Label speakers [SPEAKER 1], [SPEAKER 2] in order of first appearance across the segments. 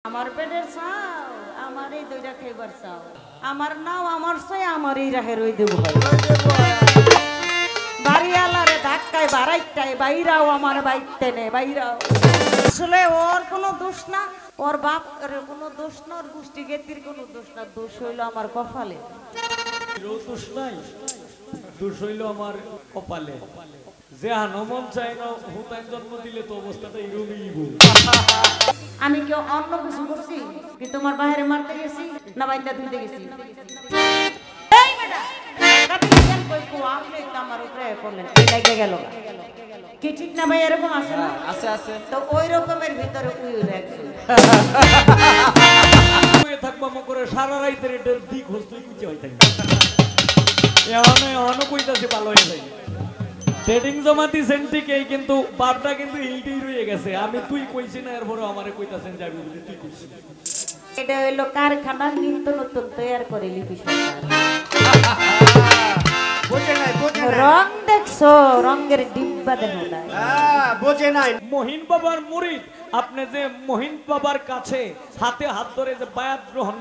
[SPEAKER 1] আমার পেটের চাও আমার এই দুইটা খাইবার চাও আমার নাও আমার চাই আমার এই রাহে রই দেব বাড়িওয়ালারে ধাক্কায় বাড়াইটাই বাইরাও আমার বাইতে নে বাইরাও আসলে ওর কোনো দোষ না ওর বাপ কোনো দোষ না ওর গোষ্ঠী গেতির কোনো দোষ না দোষ হইল আমার কপালে
[SPEAKER 2] দোষ নাই দোষ হইল আমার কপালে যে হানমন চাই না হুতায় জন্ম দিলে তো অবস্থাটা এরকমই
[SPEAKER 1] আমি কেউ অন্য কিছু করছি কি তোমার বাইরে মারতে গেছি না বাইন্দা ধুইতে গেছি এই বেটা কাটি কেন কই কো আপনি তো আমার উপরে করলেন এই লাগে গেল কি ঠিক না ভাই এরকম আছে না
[SPEAKER 3] আছে আছে
[SPEAKER 1] তো ওই রকমের ভিতরে উই রাখছি
[SPEAKER 2] কই থাকবা ম করে সারা রাইতের এটার দিক হস্তই কুচি হই থাকে এহনো কইতাছে ভালো হয়ে যায় ট্রেডিং জমাতি সেন্টিকেই কিন্তু বাপটা কিন্তু ইলটি রয়ে গেছে আমি তুই কইছি না এরপরে আমারে কইতাছেন যাবি বলি তুই কইছিস
[SPEAKER 1] এটা হলো কারখানা নিত্য নতুন তৈরি করে লিপি সরকার
[SPEAKER 3] বোঝে নাই
[SPEAKER 1] রং দেখছো রঙের ডিব্বা দেখো না
[SPEAKER 3] বোঝে নাই
[SPEAKER 2] মহিন বাবার মুরিদ আপনি যে মহিন বাবার কাছে হাতে হাত ধরে যে বায়াত গ্রহণ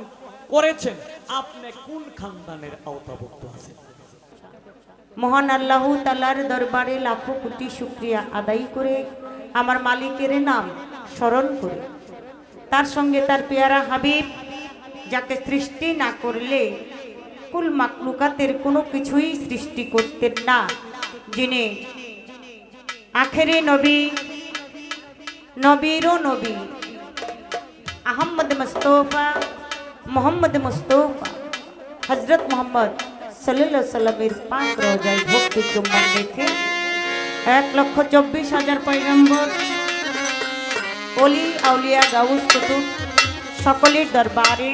[SPEAKER 2] করেছেন আপনি কোন খানদানের আওতাভুক্ত আছেন
[SPEAKER 1] মহান আল্লাহ তাআলার দরবারে লাখো কোটি শুকরিয়া আদায় করে আমার মালিকের নাম স্মরণ করে তার সঙ্গে তার পেয়ারা হাবিব যাকে সৃষ্টি না করলে কুল মাকলুকাতের কোনো কিছুই সৃষ্টি করতেন না যিনি আখেরি নবী নবীরও নবী আহমদ মুস্তফা মোহাম্মদ মুস্তফা হযরত মোহাম্মদ সাল্লাল্লাহু আলাইহি সাল্লামের পাক রওজায় ভক্তি চুম্বন রেখে 1,24,000 পয়গম্বর ওলি আউলিয়া গাউস কুতুব সকলের দরবারে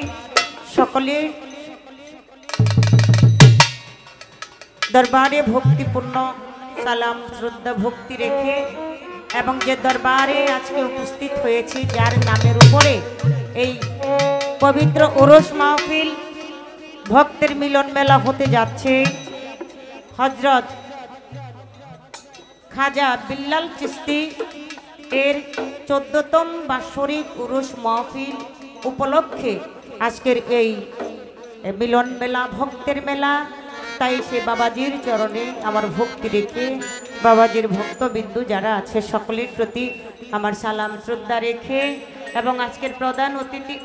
[SPEAKER 1] সকলের দরবারে ভক্তিপূর্ণ সালাম শ্রদ্ধা ভক্তি রেখে এবং যে দরবারে আজকে উপস্থিত হয়েছি যার নামের উপরে এই পবিত্র ওরস মাহফিল ভক্তের মিলন মেলা হতে যাচ্ছে হযরত খাজা বিল্লাল চিশতি এর 14তম বাৎসরিক উরুস মাহফিল উপলক্ষে আজকের এই মিলন মেলা ভক্তের মেলা তাই সে বাবাজির চরণে আমার ভক্তি রেখে বাবাজির ভক্তবিন্দু যারা আছে সকলের প্রতি আমার সালাম শ্রদ্ধা রেখে এবং আজকের প্রধান অতিথি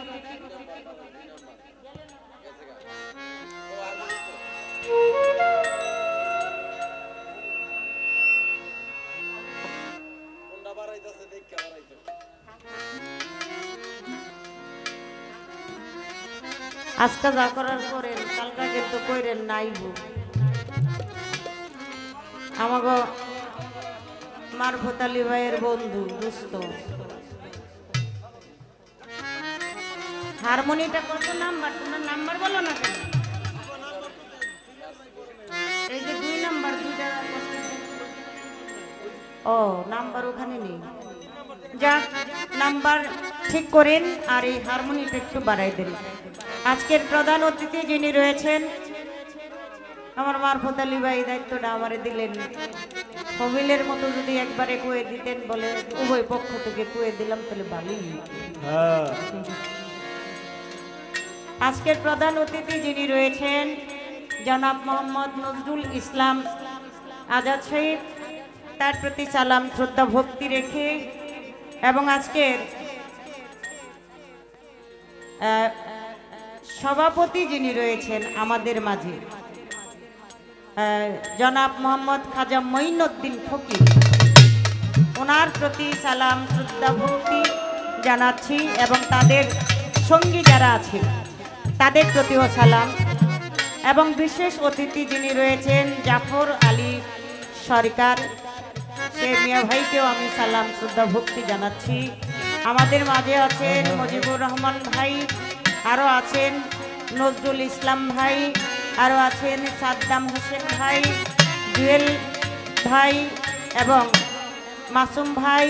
[SPEAKER 1] আজকে যা করার পরে কালকা কিন্তু কইরেন নাইব আমাগো মারফত আলী ভাইয়ের বন্ধু দোস্ত হারমোনিটা কত নাম্বার তোমার নাম্বার বলো না কেন এই যে 2 নাম্বার দুইটা ও নাম্বার ওখানে নেই যা নাম্বার ঠিক করেন আর এই হারমোনিটা একটু বাড়াই দেন আজকের প্রধান অতিথি যিনি রয়েছেন আমার মারফত আলী ভাই দায়িত্বটা আমারে দিলেন কবিলের মতো যদি একবারে কুয়ে দিতেন বলে উভয় পক্ষ থেকে কুয়ে দিলাম তাহলে ভালোই আজকের প্রধান অতিথি যিনি রয়েছেন জনাব মোহাম্মদ নজরুল ইসলাম আজাদ সাহেব তার প্রতি সালাম শ্রদ্ধা ভক্তি রেখে এবং আজকের সভাপতি যিনি রয়েছেন আমাদের মাঝে জনাব মোহাম্মদ খাজা মঈনুদ্দিন ফকির ওনার প্রতি সালাম শ্রদ্ধা ভক্তি জানাচ্ছি এবং তাদের সঙ্গী যারা আছে তাদের প্রতিও সালাম এবং বিশেষ অতিথি যিনি রয়েছেন জাফর আলী সরকার সে মিয়া ভাইকেও আমি সালাম শ্রদ্ধা ভক্তি জানাচ্ছি আমাদের মাঝে আছেন মুজিবুর রহমান ভাই আরও আছেন নজরুল ইসলাম ভাই আরও আছেন সাদ্দাম হোসেন ভাই জুয়েল ভাই এবং মাসুম ভাই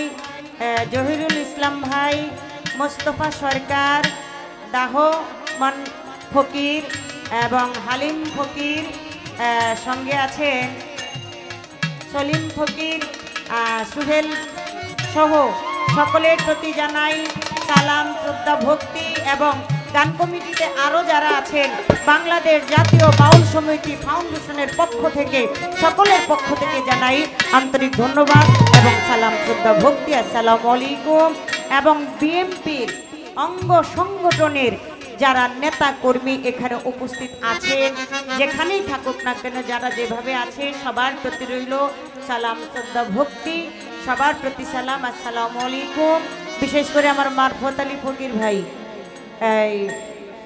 [SPEAKER 1] জহিরুল ইসলাম ভাই মোস্তফা সরকার দাহমান ফকির এবং হালিম ফকির সঙ্গে আছেন সলিম ফকির সুহেল সহ সকলের প্রতি জানাই সালাম শ্রদ্ধা ভক্তি এবং গান কমিটিতে আরও যারা আছেন বাংলাদেশ জাতীয় বাউল সমিতি ফাউন্ডেশনের পক্ষ থেকে সকলের পক্ষ থেকে জানাই আন্তরিক ধন্যবাদ এবং সালাম শ্রদ্ধা ভক্তি। আসসালামু আলাইকুম। এবং বিএনপির অঙ্গ সংগঠনের যারা নেতা কর্মী এখানে উপস্থিত আছেন, যেখানেই থাকুক না কেন, যারা যেভাবে আছে সবার প্রতি রইল সালাম শ্রদ্ধা ভক্তি, সবার প্রতি সালাম। আসসালামু আলাইকুম। বিশেষ করে আমার মারফত আলী ফকির ভাই,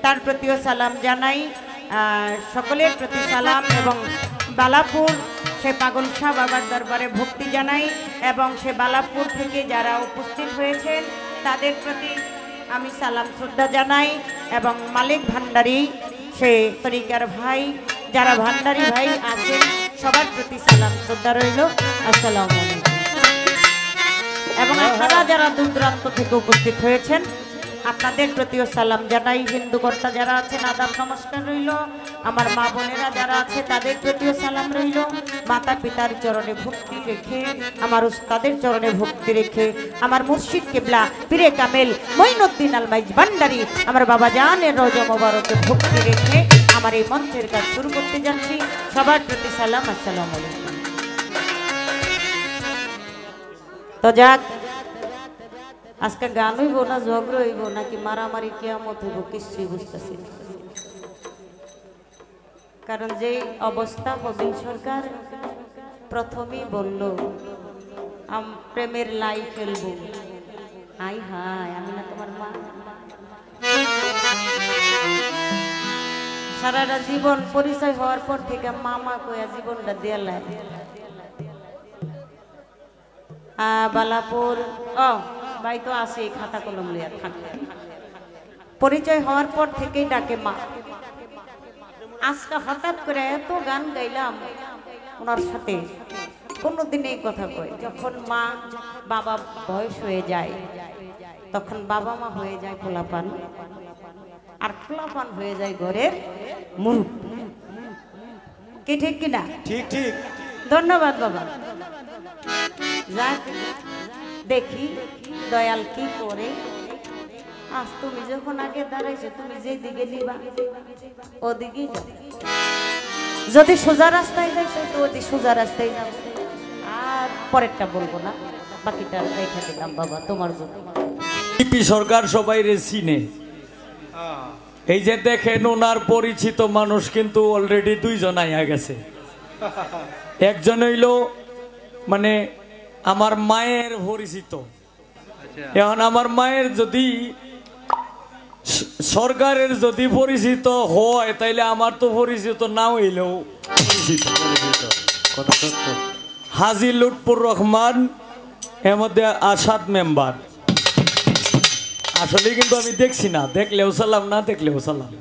[SPEAKER 1] তার প্রতিও সালাম জানাই, সকলের প্রতি সালাম। এবং বালাপুর সে পাগল শাহ বাবার দরবারে ভক্তি জানাই এবং সে বালাপুর থেকে যারা উপস্থিত হয়েছেন তাদের প্রতি আমি সালাম শ্রদ্ধা জানাই। এবং মালিক ভান্ডারী সে তরিকার ভাই, যারা ভান্ডারী ভাই আছেন সবার প্রতি সালাম শ্রদ্ধা রইল। আসসালামু আলাইকুম। এবং আপনারা যারা দূর দূরান্ত থেকে উপস্থিত হয়েছেন আপনাদের প্রতিও সালাম জানাই। হিন্দু কর্তা যারা আছেন আদাব নমস্কার রইল। আমার মা বোনেরা যারা আছে তাদের প্রতিও সালাম রইল। মাতা পিতার চরণে ভক্তি রেখে, আমার উস্তাদের চরণে ভক্তি রেখে, আমার মুর্শিদ কিবলা পীরে কামেল মঈনুদ্দিন আলমাইজ ভান্ডারী আমার বাবা জানের রওজা মোবারকে ভক্তি রেখে আমার এই মঞ্চের কাজ শুরু করতে যাচ্ছি। সবার প্রতি সালাম। আসসালামু আলাইকুম। তো যাক, আজকে গান হইব না ঝগড়া হইব নাকি মারামারি কিয়ামত হইব কিছুই বুঝতেছি না। কারণ যে অবস্থা প্রবীণ সরকার প্রথমেই বলল প্রেমের লাই খেলবো, আই হাই আমি না তোমার মা। সারাটা জীবন পরিচয় হওয়ার পর থেকে মামা কয়া জীবনটা দেয়ালায়। বালাপুর ভাই তো আসে খাতা কলম লিয়া থাকে, পরিচয় হওয়ার পর থেকেই ডাকে মা। আজকে হঠাৎ করে এত গান গাইলাম ওনার সাথে, কোনোদিন এই কথা কই যখন মা বাবা বয়স হয়ে যায় তখন বাবা মা হয়ে যায় খোলাপান, আর খোলাপান হয়ে যায় ঘরের মুরুখ। কি ঠিক কিনা?
[SPEAKER 3] ঠিক ঠিক।
[SPEAKER 1] ধন্যবাদ বাবা। যাক দেখি দয়াল কি করে। আজ তুমি যখন আগে দাঁড়াইছো তুমি যে দিকে নিবা ওদিকেই যাও, যদি সোজা রাস্তায় যাইছো তো ওদি সোজা রাস্তায় যাও। আর পরেরটা বলবো না, বাকিটা রেখে দিলাম বাবা তোমার জন্য।
[SPEAKER 2] টিপি সরকার সবাই রে চিনে। এই যে দেখেন ওনার পরিচিত মানুষ কিন্তু অলরেডি দুইজন আইয়া গেছে। একজন হইল মানে আমার মায়ের পরিচিত। এখন আমার মায়ের যদি সরকারের যদি পরিচিত হয় তাইলে আমার তো পরিচিত না হইলেও পরিচিত। হাজী লুৎফুর রহমান এর মধ্যে আসাদ মেম্বার। আসলে কিন্তু আমি দেখছি না, দেখলেও সালাম না দেখলেও সালাম।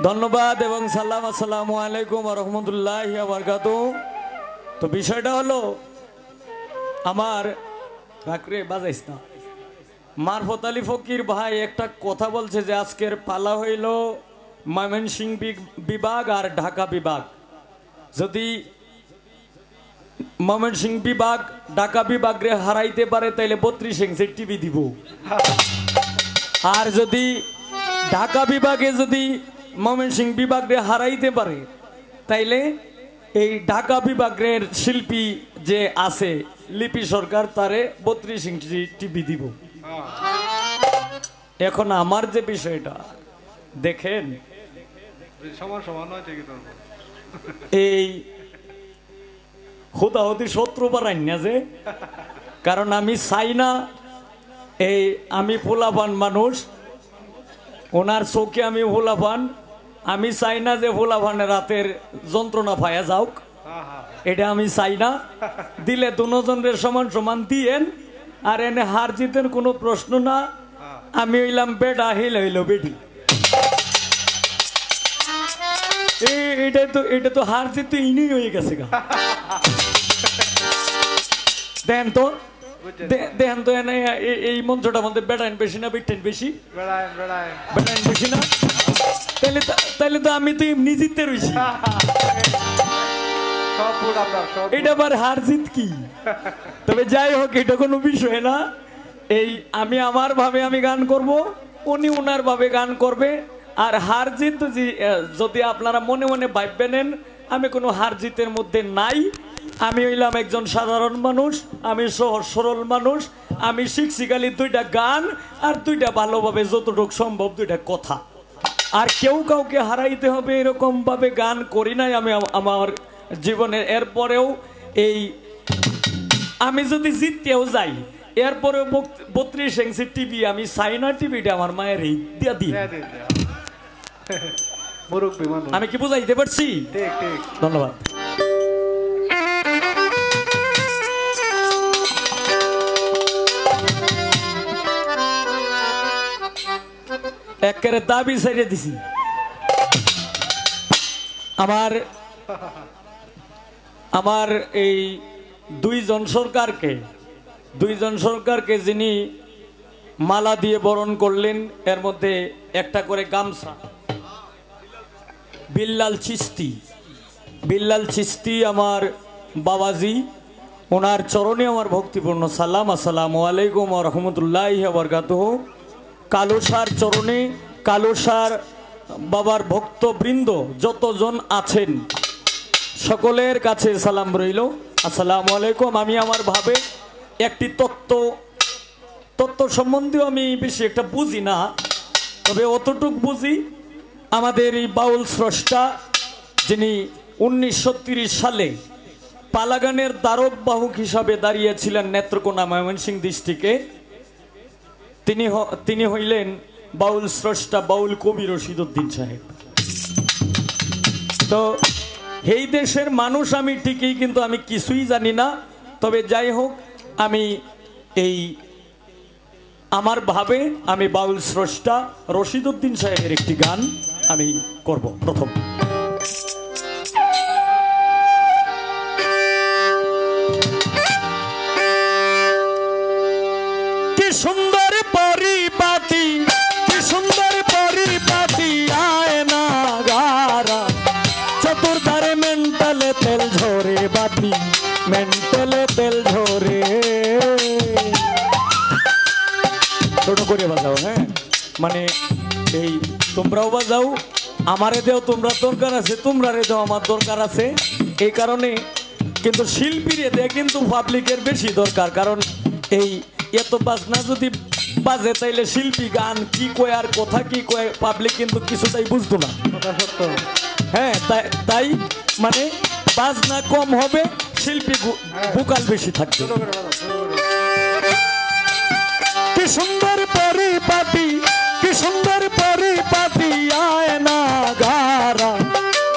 [SPEAKER 2] ধন্যবাদ এবং সালাম। আসসালামু আলাইকুম ওয়া রাহমাতুল্লাহি ওয়া বারাকাতুহু। তো বিষয়টা হলো আমার রাখরে বাজাইস না, মারফত আলী ফকির ভাই একটা কথা বলছে যে আজকের পালা হইল ময়মনসিংহ বিভাগ আর ঢাকা বিভাগ। যদি ময়মনসিংহ বিভাগ ঢাকা বিভাগে হারাইতে পারে তাইলে 32 ইঞ্চি টিভি দিব, আর যদি ঢাকা বিভাগে যদি ময়মনসিংহ বিভাগে হারাইতে পারে তাইলে এই ঢাকা বিভাগের শিল্পী যে আছে লিপি সরকার তারে 32 ইঞ্চি টিভি দিব। এখন আমার যে বিষয়টা দেখেন, এই হুদাহুদি শত্রু বাড়াই না যে, কারণ আমি চাই না এই আমি ফুলাপান মানুষ, ওনার চোখে আমি ফুলাপান, আমি চাই না যে ফুলাপানের রাতের যন্ত্রণা পায়া যাওক, এটা আমি চাই না। দিলে দুজনের সমান সমান দিয়েন, আর এনে হার জিতেন কোনো প্রশ্ন না। আমি হইলাম বেডা, হিল হইল বেডি। এটা তো হার জিত ইনি হয়ে গেছে গা। দেন তো দেখেন তো এই মঞ্চটার মধ্যে বেড়াইন বেশি না বিটেন বেশি? বেড়াইন বেশি না? তাইলে তো আমি তো এমনি জিততে রয়েছি।
[SPEAKER 3] সব ভোট আপনার, সব
[SPEAKER 2] এটা আবার হার জিত কি? তবে যাই হোক, এটা কোনো বিষয় না। এই আমি আমার ভাবে আমি গান করব, উনি ওনার ভাবে গান করবে। আর হার জিত যদি আপনারা মনে মনে ভাববে নেন, আমি কোনো হার জিতের মধ্যে নাই। আমি হইলাম একজন সাধারণ মানুষ, আমি সহজ সরল মানুষ। আমি শিখছি খালি দুইটা গান আর দুইটা ভালোভাবে যতটুকু সম্ভব দুইটা কথা। আর কেউ কাউকে হারাইতে হবে এরকম ভাবে গান করি নাই আমি আমার জীবনে। এরপরেও এই আমি যদি জিততেও যাই, এরপরেও 32 ইঞ্চি টিভি আমি চাইনা টিভিটা আমার মায়ের দিয়া দিই।
[SPEAKER 3] মুরব্বী মানুষ।
[SPEAKER 2] আমি কি বুঝাইতে পারছি?
[SPEAKER 3] ঠিক ঠিক।
[SPEAKER 2] ধন্যবাদ। একেবারে দাবি ছাড়িয়ে দিছি। আমার এই দুইজন সরকারকে যিনি মালা দিয়ে বরণ করলেন, এর মধ্যে একটা করে গামছা বিল্লাল চিস্তি আমার বাবাজি, ওনার চরণে আমার ভক্তিপূর্ণ সালাম। আসসালামু আলাইকুম ওয়া রাহমাতুল্লাহি ওয়া বারাকাতুহু। কালুসার চরণে, কালুসার বাবার ভক্তবৃন্দ যতজন আছেন সকলের কাছে সালাম রইল। আসসালামু আলাইকুম। আমি আমার ভাবে একটি তত্ত্ব সম্বন্ধেও আমি বেশি একটা বুঝি না, তবে অতটুক বুঝি। আমাদের এই বাউল স্রষ্টা যিনি 1930 সালে পালাগানের দ্বারক বাহক হিসাবে দাঁড়িয়েছিলেন নেত্রকোনা ময়মনসিংহ ডিস্ট্রিক্টে, তিনি হইলেন বাউল স্রষ্টা বাউল কবি রশিদউদ্দিন সাহেব। তো এই দেশের মানুষ আমি ঠিকই, কিন্তু আমি কিছুই জানি না। তবে যাই হোক, আমি এই আমার ভাবে আমি বাউল স্রষ্টা রশিদউদ্দিন সাহেবের একটি গান আমি করব প্রথম। কি সুন্দর পরিপাটি, কি সুন্দর পরিপাটি, আয়না গারা চতুর্ধারে মেন্টালে তেল ঝরে বাতি, মেন্টালে তেল ঝরে। ছোট করে বাজাও, হ্যাঁ, মানে এই তোমরাও বাজাও, আমারে দেও তোমরা দরকার আছে, তোমরা রে দেও আমার দরকার আছে। এই কারণে কিন্তু শিল্পীরে দেয় কিন্তু পাবলিকের বেশি দরকার, কারণ এই এত বাজনা যদি বাজে তাইলে শিল্পী গান কি কয় আর কথা কি কয় পাবলিক কিন্তু কিছুটাই বুঝতো না। হ্যাঁ, তাই মানে বাজনা কম হবে, শিল্পী ভোকাল বেশি থাকবে। কি সুন্দর পরিপাটি, কি সুন্দর পরিপাটি, আয়না গারা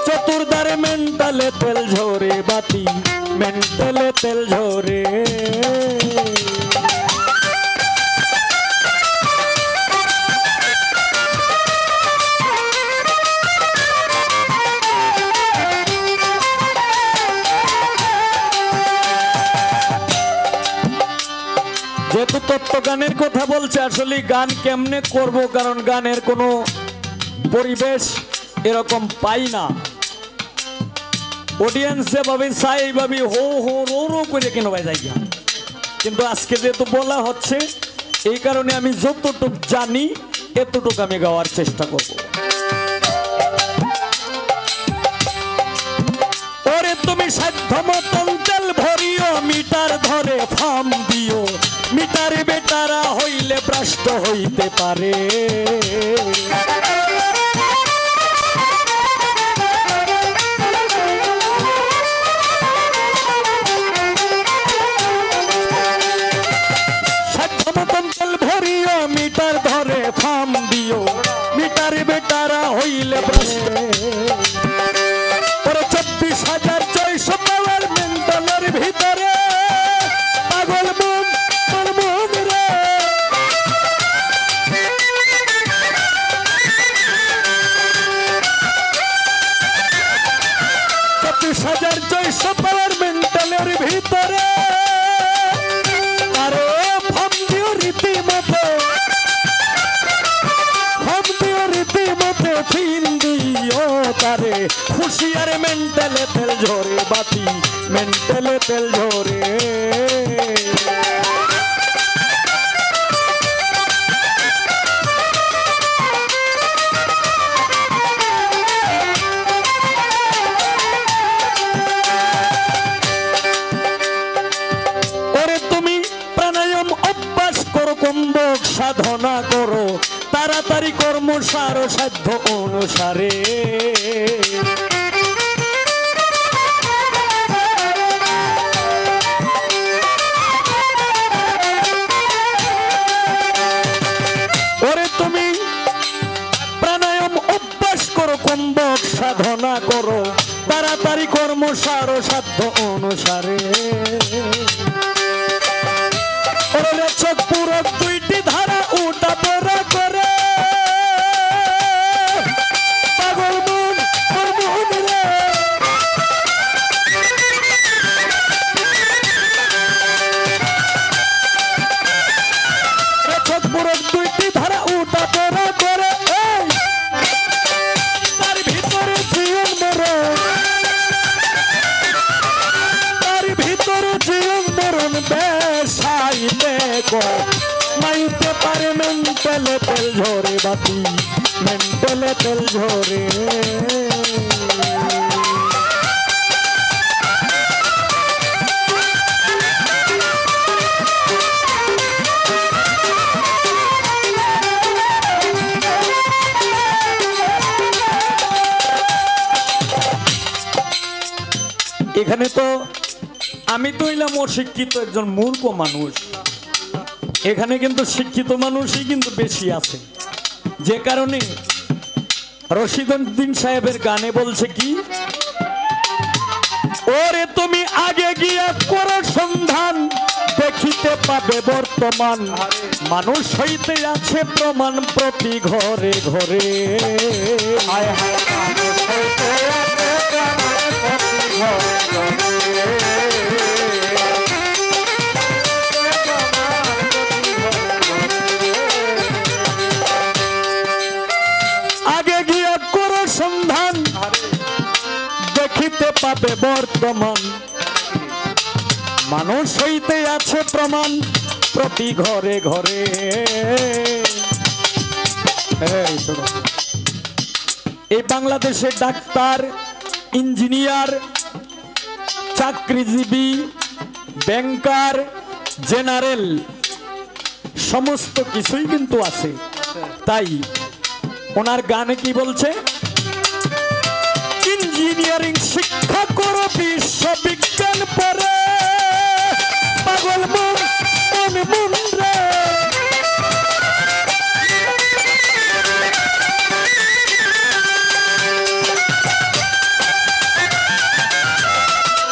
[SPEAKER 2] চতুর্ধারে মেন্টালে তেল ঝরে বাতি, মেন্টালে তেল ঝরে। যেহেতু তত্ত্ব গানের কথা বলছে, আসলে গান কেমনে করব, কারণ গানের কোনো পরিবেশ এরকম পাই না। অডিয়েন্স যেভাবে চাই এইভাবে হো হো রো রো করে কেন ভাই যাই, কিন্তু আজকে যেহেতু বলা হচ্ছে এই কারণে আমি যতটুক জানি এতটুক আমি গাওয়ার চেষ্টা করব। ওরে তুমি সাধ্য মতন তেল ভরিও, মিটার ধরে ফাম দিও, মিটার বেটারা হইলে ভ্রষ্ট হইতে পারে। সাধ্য মতন তেল ভরিও, মিটার ধরে ফাম দিও, মিটার বেটারা হইলে ভ্রষ্ট। 24,600 পাওয়ার মেন্টালের ভিতরে পাগল মন মন রে। 24,600 পাওয়ার মেন্টালের ভিতরে আরে ফাম দিও রীতিমতো, ফাম দিও রীতিমতো, ফিন দিও তারে হুঁশিয়ার মেন্টালে তেল ঝরে বাতি মেন্টালে তেল ঝরে কুম্ভক সাধনা করো তাড়াতাড়ি কর্মসার সাধ্য অনুসারে ওরে তুমি প্রাণায়াম অভ্যাস করো কুম্ভক সাধনা করো তাড়াতাড়ি কর্মসার সাধ্য অনুসারে চোখ পুরো দুইটি ধারা উঠা পড়া করে পাগল মন রে চোখ পুরো দুইটি ধারা উঠা পড়া করে তার ভিতরে জীবন মরণ তার ভিতরে জীবন মরণ বেশাইলে মাইতে পারে মেন্টালে তেল ঝরে বাতি মেন্টালে তেল ঝরে এখানে তো আমি তো হইলাম অশিক্ষিত একজন মূর্খ মানুষ এখানে কিন্তু শিক্ষিত মানুষই কিন্তু বেশি আছে যে কারণে রশিদউদ্দিন সাহেবের গানে বলছে কি ওরে তুমি আগে গিয়া করো সন্ধান দেখিতে পাবে বর্তমান মানুষ হইতে আছে প্রমাণ প্রতি ঘরে ঘরে আগে গিয়া করো সন্ধান দেখিতে পাবে বর্তমান মানুষ হইতে আছে প্রমাণ প্রতি ঘরে ঘরে এই বাংলাদেশের ডাক্তার ইঞ্জিনিয়ার চাকরিজীবী ব্যাংকার জেনারেল সমস্ত কিছুই কিন্তু আছে তাই ওনার গানে কি বলছে ইঞ্জিনিয়ারিং শিক্ষা করো বিশ্ববিজ্ঞান পড়ে পাগল মন মন রে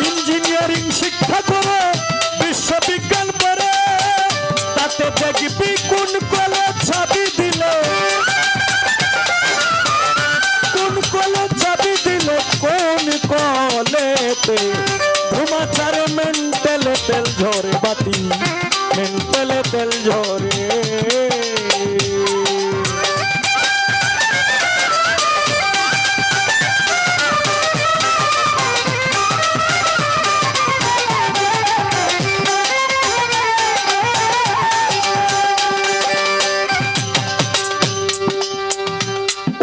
[SPEAKER 2] ইঞ্জিনিয়ারিং শিক্ষা করো বিশ্ববিজ্ঞান পড়ে তাতে দেখবি কোন কলেজ ছাবি দিল কোন কলেতে ধুমাচার মেন্টালে তেল ঝরে বাতি মেন্টালে তেল ঝরে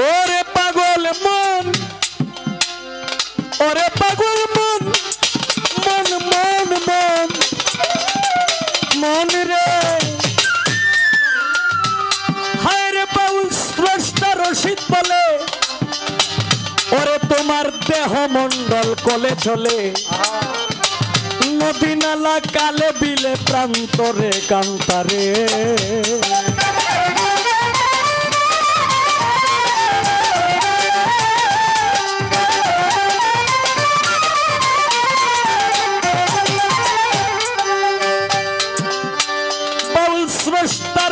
[SPEAKER 2] ওরে পাগল মন ওরে পাগল মন মন মন মন মন রে হায় রে বাউল স্রষ্টা রশিদ বলে ওরে তোমার দেহ মন্ডল কলে চলে নদী নালা কালে বিলে প্রান্তরে কান্তারে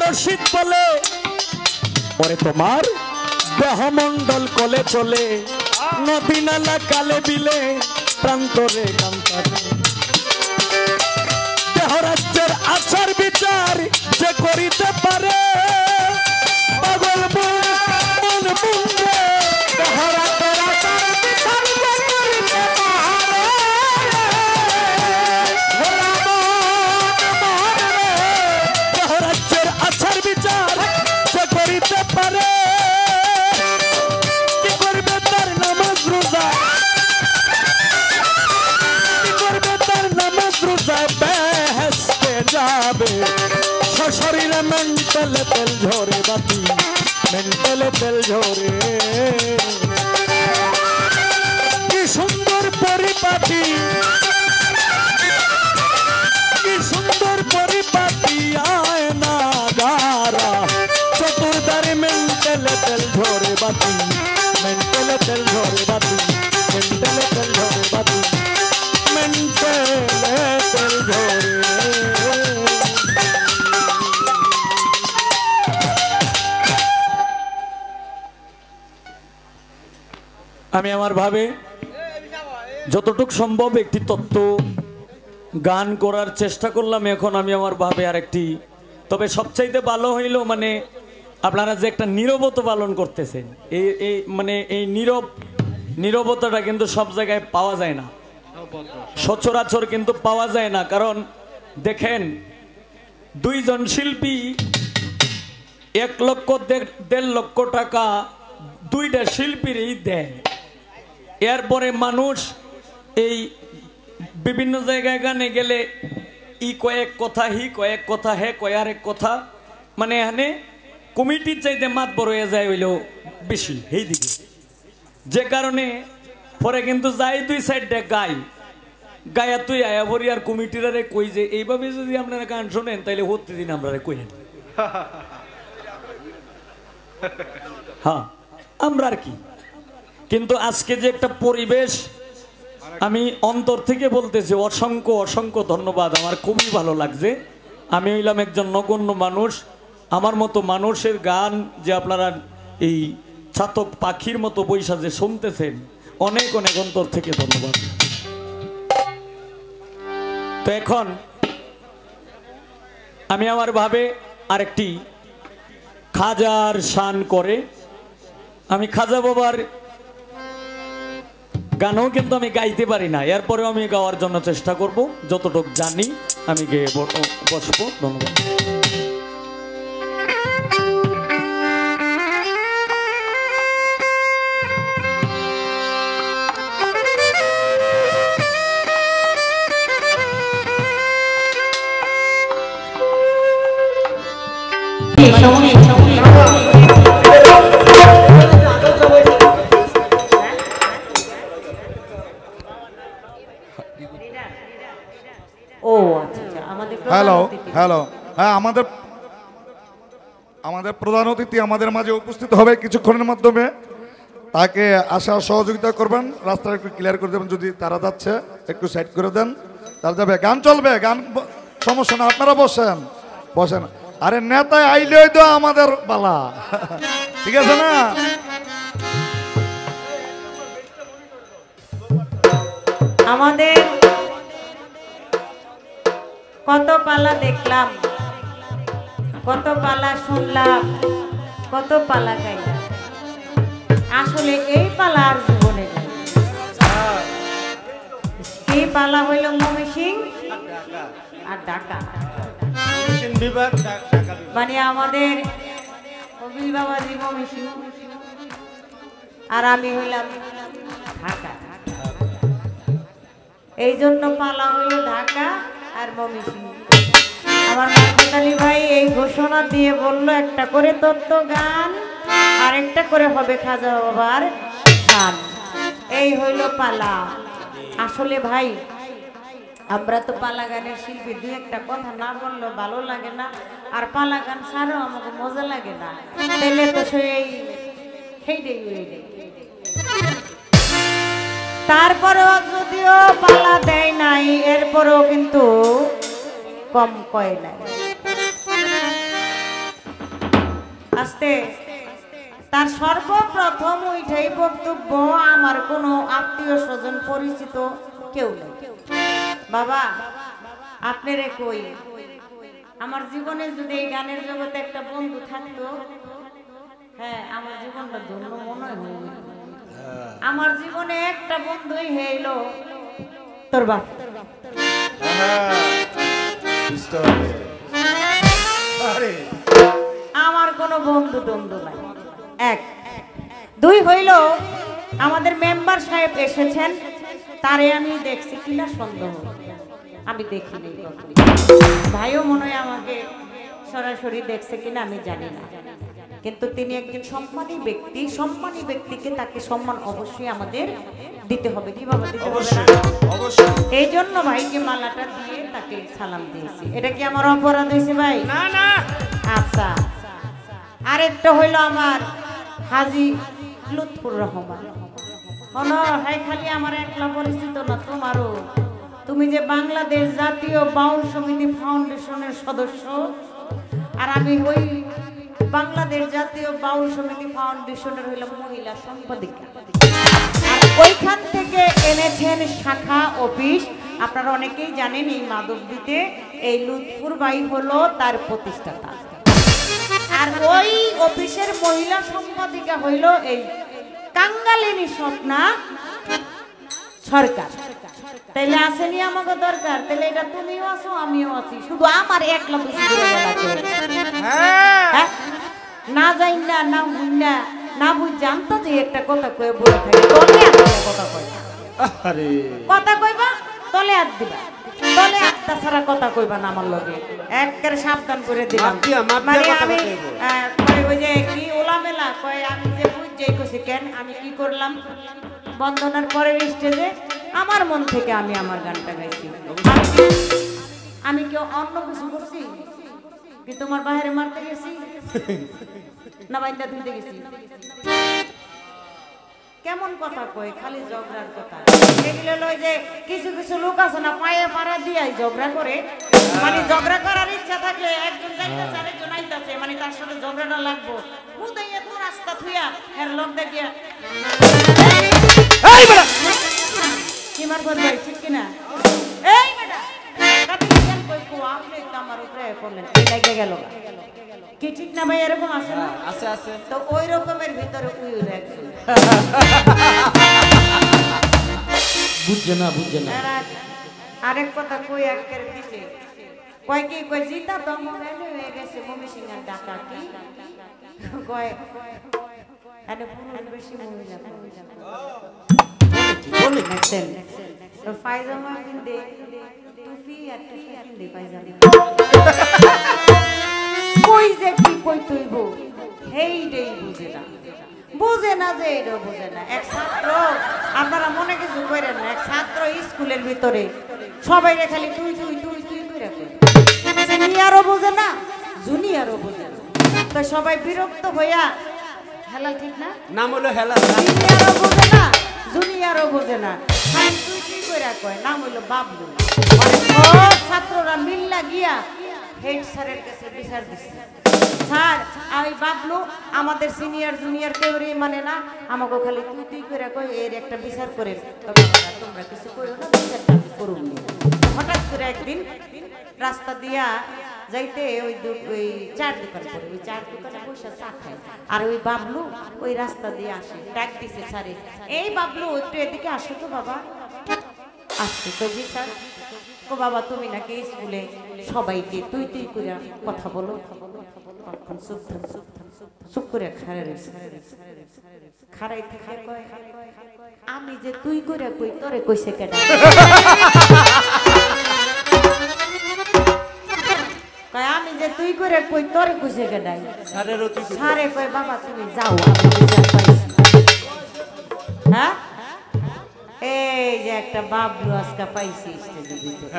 [SPEAKER 2] রশিদ বলে ওরে তোমার দেহমন্ডল কলে চলে নদী নালা কালে বিলে প্রান্তরে কান্তারে দেহ রাজ্যের আচার বিচার যে করিতে পারে পাগল মন মন রে দেহ রাজ্যের শরীরে মেন্টালে তেল ঝরে বাতি মেন্টালে তেল ঝরে কি সুন্দর পরিপাটি কি সুন্দর পরিপাটি আয় না গারা চতুর্দারে মেন্টালে তেল ঝরে বাতি মেন্টালে তেল ঝরে বাতি মেন্টালে তেল ঝরে বাতি মেন্টালে তেল ঝরে। আমি আমার ভাবে যতটুক সম্ভব একটি তত্ত্ব গান করার চেষ্টা করলাম। এখন আমি আমার ভাবে আরেকটি, তবে সবচাইতে ভালো হইল মানে আপনারা যে একটা নীরবতা পালন করতেছেন, এই মানে এই নীরবতাটা কিন্তু সব জায়গায় পাওয়া যায় না, সচরাচর কিন্তু পাওয়া যায় না। কারণ দেখেন দুইজন শিল্পী 1 লক্ষ 1.5 লক্ষ টাকা দুইটা শিল্পীরই দেয়, এরপরে মানুষ এই বিভিন্ন জায়গায় গানে গেলে ই কয়েক কথা হি কয়েক কথা হে কয়ার এক কথা, মানে এখানে কমিটির চাইতে মাত বড় হয়ে যায় হইল বেশি এই দিকে, যে কারণে পরে কিন্তু যাই দুই সাইডে গায়া তুই আয়া ভরি আর কমিটিরা রে কই যে এইভাবে যদি আপনারা গান শোনেন তাইলে হতে দিন আমরা কইেন হ্যাঁ আমরা আর কি। কিন্তু আজকে যে একটা পরিবেশ, আমি অন্তর থেকে বলতেছি অসংখ্য অসংখ্য ধন্যবাদ, আমার খুবই ভালো লাগছে। আমি হইলাম একজন নগণ্য মানুষ, আমার মতো মানুষের গান যে আপনারা এই ছাতক পাখির মতো বৈশা যে শুনতেছেন, অনেক অনেক অন্তর থেকে ধন্যবাদ। তো এখন আমি আমার ভাবে আরেকটি খাজার শান করে, আমি খাজা বাবার গানও কিন্তু আমি গাইতে পারি না, এরপরেও আমি গাওয়ার জন্য চেষ্টা করব, যতটুকু জানি আমি গেয়ে বসবো। ধন্যবাদ।
[SPEAKER 1] ও আচ্ছা আচ্ছা, আমাদের
[SPEAKER 4] হ্যালো হ্যালো, হ্যাঁ আমাদের প্রধান অতিথি আমাদের মাঝে উপস্থিত হবে কিছুক্ষণের মাধ্যমে, তাকে আসার সহযোগিতা করবেন, রাস্তাটা একটু ক্লিয়ার করে দেবেন, যদি তারা যাচ্ছে একটু সাইড করে দেন, তারা যাবে। গান চলবে, গান সমস্যা না, আপনারা বসেন বসেন। আরে নেতায় আইলেই তো আমাদের বালা ঠিক আছে না?
[SPEAKER 1] আমাদের কত পালা দেখলাম, কত পালা শুনলাম, কত পালা গাইলাম, আসলে এই পালা আর জীবনে নাই। এই পালা হইল ময়মনসিংহ আর ঢাকা, মানে আমাদের কবির বাবাজি ময়মনসিংহ আর আমি হইলাম ঢাকা, এই জন্য পালা হইল ঢাকা আর ময়মনসিংহ। আমার মাহমুদ আলী ভাই এই ঘোষণা দিয়ে বলল একটা করে তত্ত্ব গান আর একটা করে হবে খাজা বাবার গান, এই হইল পালা। আসলে ভাই আমরা তো পালা গানের শিল্পী, দুই একটা কথা না বললে ভালো লাগে না, আর পালা গান ছাড়াও আমাকে মজা লাগে না, তাহলে তো তারপরেও যদিও পালা দেয় নাই, এরপরেও কিন্তু কম কয় নাই। আস্তে তার সর্বপ্রথম ওইটাই বক্তব্য, আমার কোনো আত্মীয় স্বজন পরিচিত কেউ নেই। বাবা আপনারে কই, আমার জীবনে যদি এই গানের জগতে একটা বন্ধু থাকতো, হ্যাঁ আমার জীবনটা ধন্য মনে হয়। আমার জীবনে একটা বন্ধুই হইল তোর বাপ। আমার কোনো বন্ধু টন্ধু নাই। এক দুই হইল আমাদের মেম্বার সাহেব এসেছেন, তারে আমি দেখছি কিনা সন্দেহ, আমি দেখিনি। ভাইও মনে হয় আমাকে সরাসরি দেখছে কিনা আমি জানি না, কিন্তু তিনি একজন সম্মানী ব্যক্তি। সম্মানী ব্যক্তিকে তাকে সম্মান অবশ্যই আমাদের দিতে হবে। কিভাবে দিতে হবে না? এই জন্য ভাইকে মালাটা দিয়ে তাকে সালাম দিয়েছি। এটা কি আমার অপরাধ হয়েছে ভাই?
[SPEAKER 5] না না,
[SPEAKER 1] আচ্ছা, আরেকটা হইলো আমার হাজী লুৎফুর রহমান। হলো হাই খালি আমার একলা পরিচিত না, তোমারও। তুমি যে বাংলাদেশ জাতীয় বাউল সমিতি ফাউন্ডেশনের সদস্য, আর আমি ওই বাংলাদেশ জাতীয় বাউল সমিতি ফাউন্ডেশনের হইলাম মহিলা সম্পাদিকা। আর ওইখান থেকে এনেছেন শাখা অফিস। আপনারা অনেকেই জানেন এই মাধবদীতে এই লুৎফুর ভাই হলো তার প্রতিষ্ঠাতা। আর ওই অফিসের মহিলা সম্পাদিকা হইল এই কাঙ্গালিনী স্বপ্না সরকার। তাইলে আসেনি আমাকে দরকার, তাইলে এটা তুমিও আছো আমিও আছি, শুধু আমার একলা বেশি করে লাগে। হ্যাঁ, না যাই না না বুঝ না না বুঝ জানতো যে একটা কথা কয়ে বলে থাকে তলে কথা কয়
[SPEAKER 5] আরে
[SPEAKER 1] কথা কইবা তলে হাত দিবা, তলে একটা ছাড়া কথা কইবা না আমার লগে। একের সাবধান করে দিলাম। মানে আমি ওই যে কি ওলামেলা কয়, আমি যে বুঝেই কইছি কেন আমি কি করলাম বন্দনার পরের স্টেজে আমার মন থেকে আমি আমার গানটা গাইছি। আমি কেউ অন্য কিছু করছি কি? তোমার বাইরে মারতে গেছি না বাইন্দা ধুইতে গেছি? কেমন কথা কই, খালি ঝগড়ার কথা। এগুলো লয় যে কিছু কিছু লোক আছে না পায়ে পাড়া দিয়াই ঝগড়া করে। মানে ঝগড়া করার ইচ্ছা থাকলে একজন যাইতেছে আরেকজন আইতাছে, মানে তার সাথে ঝগড়াটা লাগবো, হুদাই এত রাস্তা থুইয়া এর লোক দেখিয়া
[SPEAKER 5] এই বেটা
[SPEAKER 1] কি মারবার ভাই, ঠিক কিনা? এই বেটা কাটি দেন কই কো আপনি তো আমার উপরে করলেন, এই লাগে গেল কি ঠিক না ভাই? এরকম আছে না?
[SPEAKER 5] আছে আছে।
[SPEAKER 1] তো ওই রকমের ভিতরে উই একজন
[SPEAKER 5] বুঝছে না বুঝছে না।
[SPEAKER 1] আরেক কথা কই একের দিছে কয় কি কয় জিতা তো মোবাইলে হয়ে গেছে মমি সিংহার ডাকা কি কয় আরে পুরুষ বেশি মহিলা বলে দেখছেন তো পায়জামা কিনতে টুপি আর টুপি কিনতে পায়জামা কই যে কি কই তুইব হেইডেই বুঝে না, বুঝে না যে এটা বুঝে না। এক ছাত্র, আপনারা মনে কিছু করেন না, এক ছাত্র স্কুলের ভিতরে সবাই খালি তুই তুই তুই তুই তুই রাখে, সিনিয়রও বুঝে না জুনিয়রও বুঝে না। তো সবাই বিরক্ত হইয়া হেলাল, ঠিক না?
[SPEAKER 5] নাম হলো হেলা।
[SPEAKER 1] সিনিয়রও বুঝে না জুনিয়রও বুঝে না, খালি তুই তুই করে কয়। নাম হইলো বাবলু। মানে সব ছাত্ররা মিল্লা গিয়া হেড স্যারের কাছে বিচার দিচ্ছে, স্যার আমি বাবলু আমাদের সিনিয়র জুনিয়র কেউরি মানে না, আমাকে খালি তুই তুই করে কই, এর একটা বিচার করে। তবে তোমরা কিছু করো না, বিচারটা আমি করুন। হঠাৎ করে একদিন রাস্তা দিয়া যাইতে ওই চার দোকান পরে, ওই চার দোকানে বসে চা খায়, আর ওই বাবলু ওই রাস্তা দিয়ে আসে, ডাক দিছে স্যারে, এই বাবলু একটু এদিকে আসো তো বাবা। আসছে তো জি স্যার। ও বাবা তুমি নাকি স্কুলে সবাইকে তুই তুই করে কথা বলো? চুপ করে খারাই থেকে কয়, আমি যে তুই করে কই তোরে কইছে কেডা? কয় আমি যে তুই করে কই তোরে কইছে কেডা? সারে কয় বাবা তুমি যাও, আমি বিচার পাইছি। হ্যাঁ, এই যে একটা বাবলু আজকে পাইছি স্টেজের ভিতরে,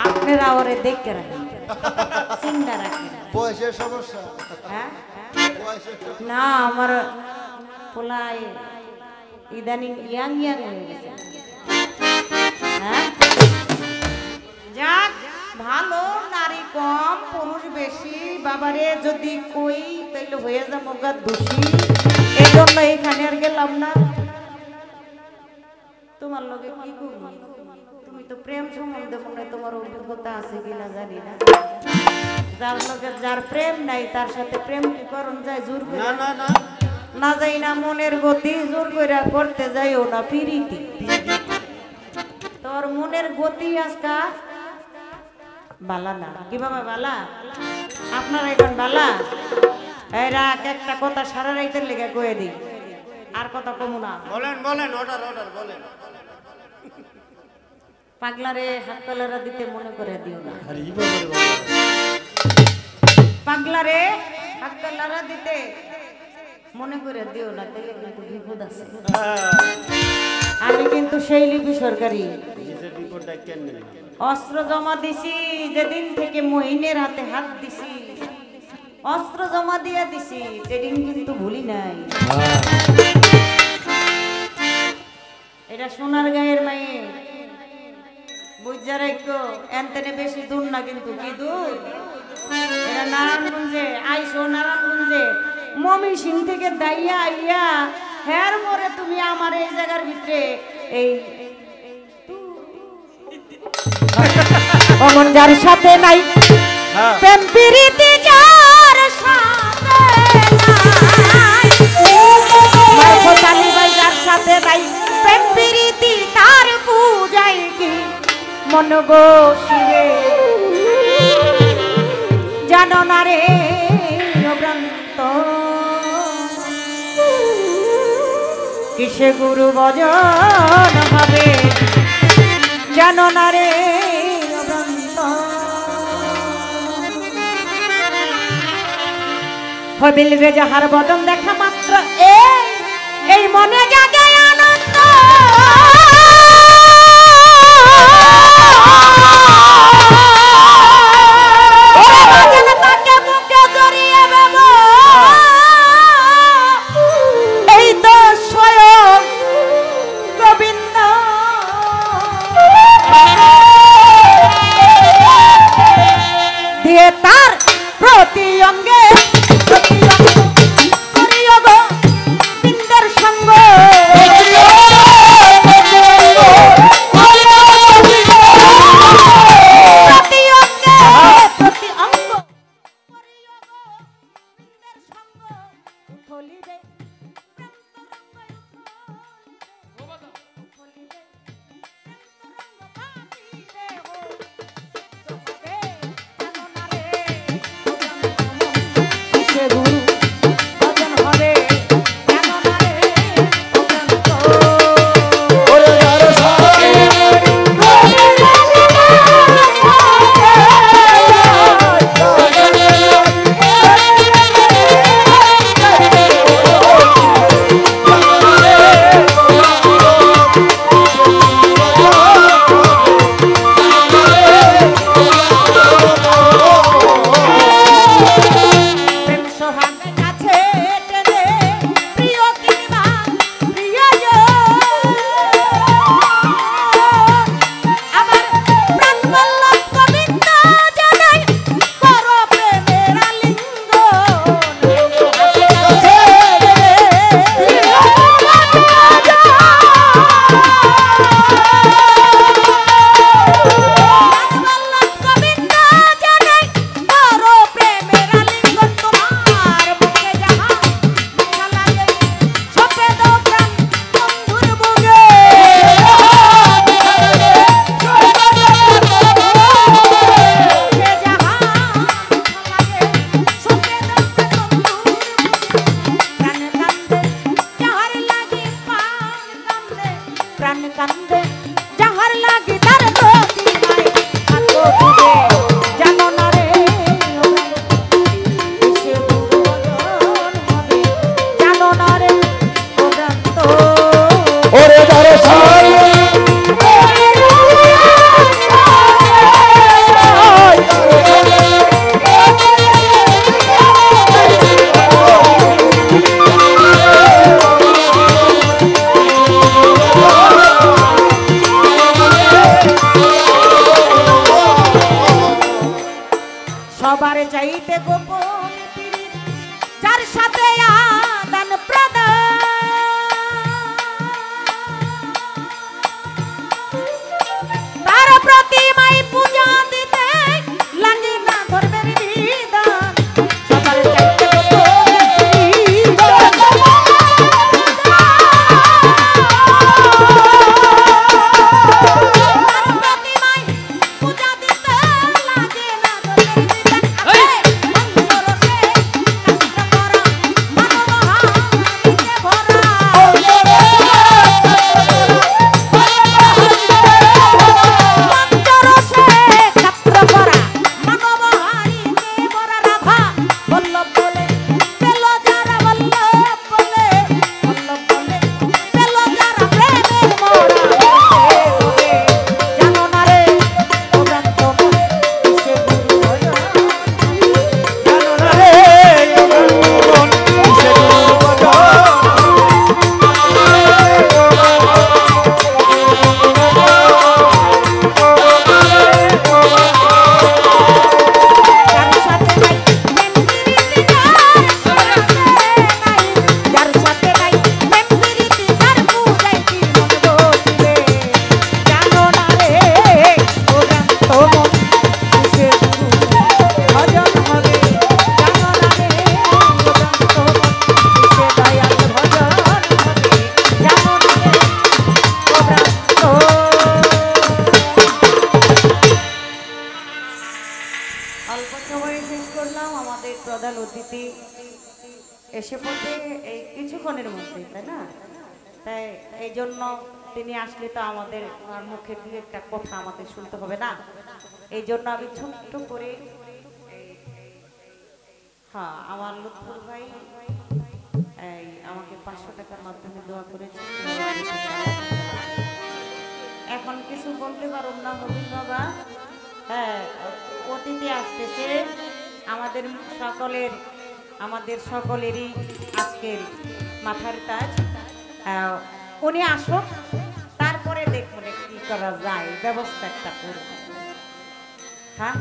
[SPEAKER 1] আপনারা ওরে দেখতে রাখেন, চিন্তা রাখেন।
[SPEAKER 6] বয়সের সমস্যা।
[SPEAKER 1] হ্যাঁ না, আমার পোলাই ইদানিং ইয়াং ইয়াং হয়ে গেছে। হ্যাঁ যাক ভালো, নারী কম পুরুষ বেশি, বাবারে যদি কই তাইলে হয়ে যাবো গা দোষী। এই জন্য এখানে আর গেলাম না। তোমার লগে কি করবো? তুমি তো প্রেম সম্বন্ধে মনে তোমার অভিজ্ঞতা আছে কিনা জানি না। যার লগে যার প্রেম নাই তার সাথে প্রেম কি করন যায় জোর করে?
[SPEAKER 5] না না না,
[SPEAKER 1] না যাই না মনের গতি জোর করে করতে যাইও না পিরিতি। তোর মনের গতি আজকা বালা না। কি বাবা বালা? আপনারা এখন বালা? এই রাখ, একটা কথা সারা রাইতের লেগে কয়ে দিই, আর কথা কমু না।
[SPEAKER 5] বলেন বলেন, অর্ডার অর্ডার বলেন।
[SPEAKER 1] পাগলারে হাত কলারা দিতে মনে করে দিও না।
[SPEAKER 5] আরে ই বাবা রে বাবা।
[SPEAKER 1] পাগলা রে হাতটা নাড়া দিতে মনে করে দিও না, দেখে কিন্তু বিপদ আছে। আমি কিন্তু সেই লিপি সরকারি অস্ত্র জমা দিছি যেদিন থেকে মহিনের হাতে হাত দিছি, অস্ত্র জমা দিয়ে দিছি সেদিন কিন্তু ভুলি নাই। এটা সোনার গায়ের মায়ে বুঝা রাখো, এনতেনে বেশি দূর না কিন্তু। কি দূর? এটা নারায়ণগঞ্জে আইসো, নারায়ণগঞ্জে মমি সিং থেকে দাইয়া আইয়া হের মরে তুমি আমার এই জায়গার ভিতরে এই অমন যার সাথে নাই প্রেম প্রীতি, যার সাথে নাই যার সাথে নাই প্রেম প্রীতি, তার পূজাই কি মন গো শিবে জানো না রে অভ্রান্ত, কিসে গুরু ভজন হবে জানো না রে অভ্রান্ত। হবিলবে যাহার বদন দেখা মাত্র এই মনে জাগে আনন্দ, তাকে বুকে জড়িয়ে দেব এই তো স্বয়ং গোবিন্দ। দিয়ে তার প্রতি অঙ্গে করিও গো বিন্দের সঙ্গ, সবার চাইতে গোপন যার সাথে আদান প্রদান, তার প্রতিমাই পূজা দিতে লাগে না ধর্মের বিধান। সবার চাইতে শেষ করলাম। আমাদের প্রধান অতিথি এসে পড়বে এই কিছুক্ষণের মধ্যে, তাই না? তাই এই জন্য তিনি আসলে তো আমাদের মুখে দু একটা কথা আমাদের শুনতে হবে না। এই জন্য আমি ছোট্ট করে হ্যাঁ, আমার লুৎফর ভাই এই আমাকে 500 টাকার মাধ্যমে দোয়া করেছে। এখন কিছু বলতে পারব না হবিল বাবা। হ্যাঁ, অতিথি আসতেছে আমাদের সকলেরই আজকের মাথার তাজ। উনি আসুক, তারপরে দেখুন কি করা যায়, ব্যবস্থা একটা করব। হ্যাঁ,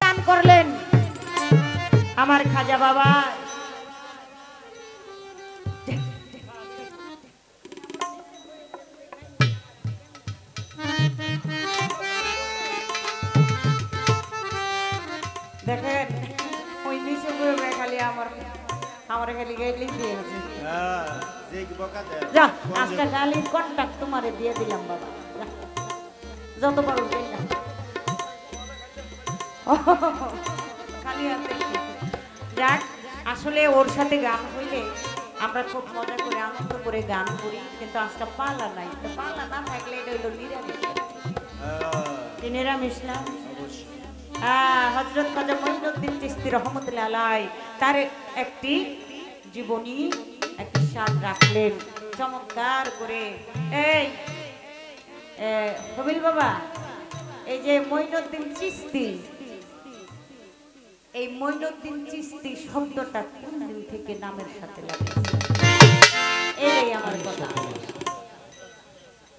[SPEAKER 1] দান করলেন আমার খাজা বাবা। দেখেন ওই নিচে বয়ে খালি আমার খালি গাইলেই দিয়ে আছে। যা, আজকে গালি কন্টাক্ট তোমারে দিয়ে দিলাম বাবা, যত পারো খালি হাতে। যাক, আসলে ওর সাথে গান হইলে আমরা খুব মজা করে আনন্দ করে গান করি, কিন্তু আজকে পালা নাই। পালা না থাকলে এটা হইলো নিরামিষ। নিরামিষ না? হযরত খাজা মঈনুদ্দিন চিশতি রহমতুল্লাহ আলাইহি তার একটি জীবনী একটি শান রাখলেন চমৎকার করে। এই হবিল বাবা, এই যে মঈনুদ্দিন চিশতি, এই মঈনুদ্দিন চিশতি শব্দটা কোন দিন থেকে নামের সাথে লাগে? এই আমার কথা।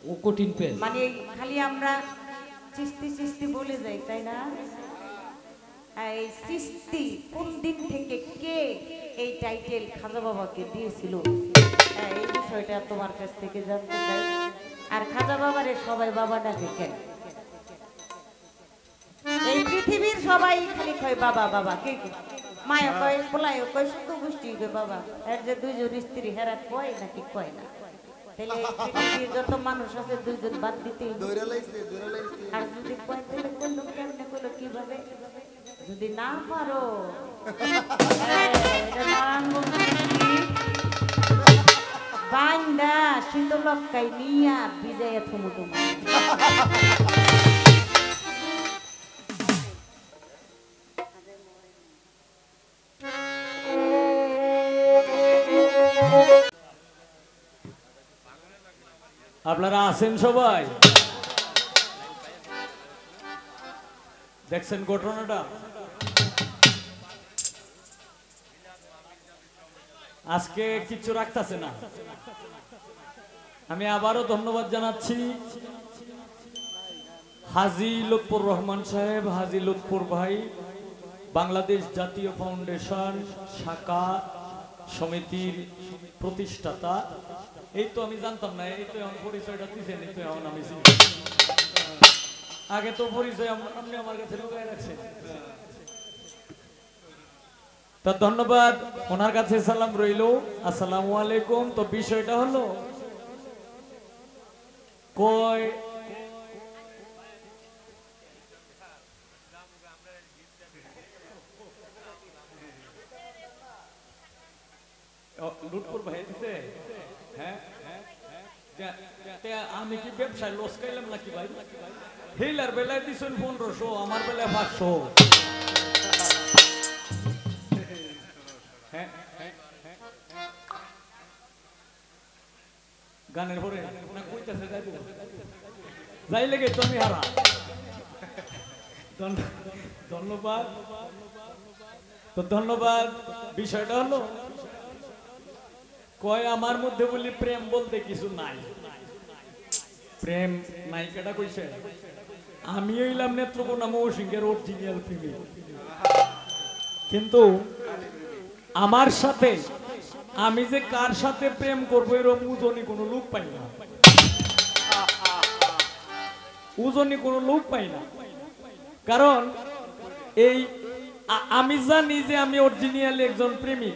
[SPEAKER 5] ও কঠিন পেজ,
[SPEAKER 1] মানে খালি আমরা চিশতি চিশতি বলে যাই, তাই না? এই চিশতি কোন দিন থেকে কে এই টাইটেল খাজা বাবাকে দিয়েছিল, এই বিষয়টা তোমার কাছ থেকে জানতে চাই। আর খাজা বাবারে সবাই বাবা ডাকে কেন? এই পৃথিবীর সবাই খালি কয় বাবা বাবা, কে কে মায়া কয়, পোলায় কয়, শুধু গোষ্ঠী কয় বাবা। এর যে দুইজন স্ত্রী হেরা কয় নাকি কয় না? তাহলে পৃথিবীর যত মানুষ আছে দুইজন বাদ দিতেই। আর যদি কয় তাহলে করলো কেমনে, করলো কিভাবে? যদি না পারো বান্দা শীতলক্কাই নিয়া বিজয় থমু তোমার।
[SPEAKER 2] আপনারা আছেন সবাই? দেখছেন ঘটনাটা? আজকে কিছু রাখতেছে না। আমি আবারও ধন্যবাদ জানাচ্ছি হাজী লুৎফর রহমান সাহেব, হাজী লুৎফর ভাই, বাংলাদেশ জাতীয় ফাউন্ডেশন শাখা সমিতির প্রতিষ্ঠাতা। এই তো আমি জানতাম না, এই তো এখন পরিচয়টা দিচ্ছেন, এই তো এখন আমি আগে তো পরিচয় আপনি আমার কাছে লুকায় রাখছেন। তো ধন্যবাদ, ওনার কাছে সালাম রইল। আসসালামু আলাইকুম। তো বিষয়টা হলো কয় লুৎফর ভাই দিতে। হ্যাঁ, আমি কি ব্যবসায় লস খাইলাম নাকি ভাই? হিলার বেলায় দিচ্ছেন 1500, আমার বেলায় 500। গানের পরে না কইতাছে যাইব, যাই লেগে তো আমি হারা। ধন্যবাদ। তো ধন্যবাদ। বিষয়টা হলো কয় আমার মধ্যে বলি প্রেম বলতে কিছু নাই। প্রেম নায়িকাটা কইছে, আমি হইলাম নেত্রকোনা মৌসিংহের অরিজিনাল প্রেমিক, কিন্তু আমার সাথে আমি যে কার সাথে প্রেম করবো এরকম উজনি কোনো লোক পাই না। উজনি কোনো লোক পাই না, কারণ এই আমি জানি যে আমি অরিজিনালি একজন প্রেমিক।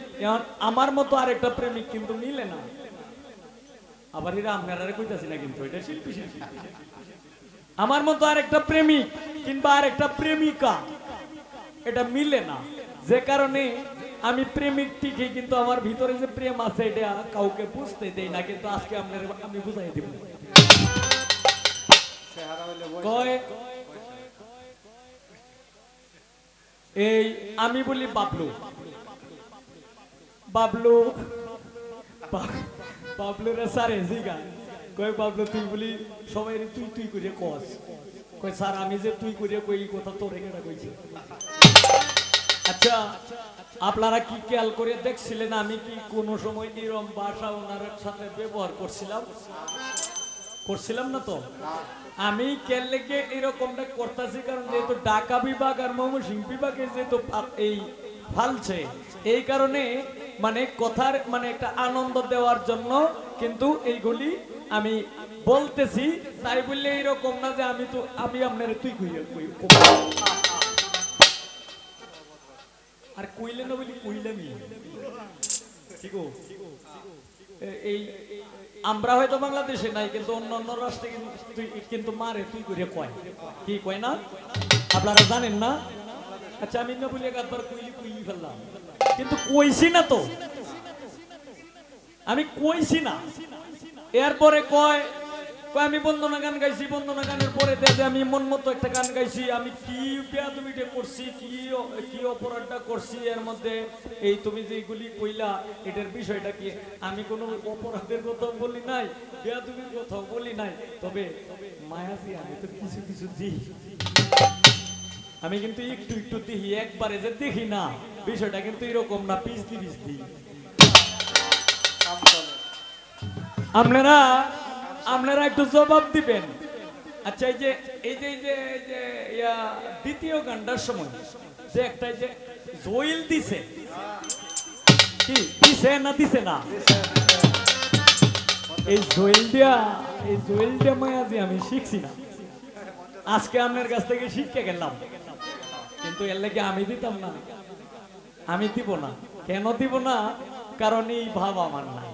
[SPEAKER 2] আমার মতো আরেকটা প্রেমিক কিন্তু মিলে না। আবার এরা আপনারা কইতাছি না, কিন্তু এটা শিল্পী শিল্পী। আমার মতো আরেকটা প্রেমিক কিংবা আরেকটা প্রেমিকা এটা মিলে না, যে কারণে আমি প্রেমিক ঠিকই, কিন্তু আমার ভিতরে যে প্রেম আছে এটা কাউকে বুঝতে দেই না, কিন্তু আজকে আমি বুঝাই দিব। কয় এই আমি বলি বাবলু, বাবলু বাবলু রে স্যার জিগা কয় বাবলু তুই বলি সবাই তুই তুই করে কস, কয় স্যার আমি যে তুই করে কই কথা তোর এখানে কইছি। আচ্ছা আপনারা কি খেয়াল করে দেখছিলেন আমি কি কোনো সময় এরকম ভাষা ওনার সাথে ব্যবহার করছিলাম না তো? আমি কেন লেগে এরকমটা করতেছি কারণ যেহেতু ঢাকা বিভাগ আর ময়মনসিংহ বিভাগে যেহেতু এই ফালছে, এই কারণে মানে কথার মানে একটা আনন্দ দেওয়ার জন্য কিন্তু এইগুলি আমি বলতেছি, তাই বললে এইরকম না যে আমি আপনার তুই আর কইলে না বলি কইলামই ঠিক এই আমরা হয়তো বাংলাদেশে নাই কিন্তু অন্যান্য রাষ্ট্রে কিন্তু মারে তুই করে কয়, কি কয় না আপনারা জানেন না? আচ্ছা আমি না বলি একবার কইলি ফেললাম, কিন্তু কইছি না তো, আমি কইছি না। এরপরে কয় আমি বন্দনা গান গাইছি, বন্দনা গানের পরে দেখে আমি মন মতো একটা গান গাইছি, আমি কি বেয়াদবিটা করছি, কি অপরাধটা করছি এর মধ্যে, এই তুমি যেগুলি কইলা এটার বিষয়টা কি? আমি কোনো অপরাধের কথা বলি নাই, বেয়াদবির কথা বলি নাই, তবে মায়াজি আমি তো কিছু কিছু দিই, আমি কিন্তু একটু একটু দেখি, একবারে যে দেখি না বিষয়টা কিন্তু এরকম না, পিস দিই। আপনারা একটু জবাব দিবেন। আচ্ছা এই যে দ্বিতীয় গানটার সময় যে একটা যে জয়েল দিছে, কি দিছে না দিছে না, এই জয়েল দিয়া মায়াজি আমি শিখছি না, আজকে আপনার কাছ থেকে শিখে গেলাম, কিন্তু এর লাগে আমি দিতাম না, আমি দিব না। কেন দিব না? কারণ এই ভাব আমার নাই,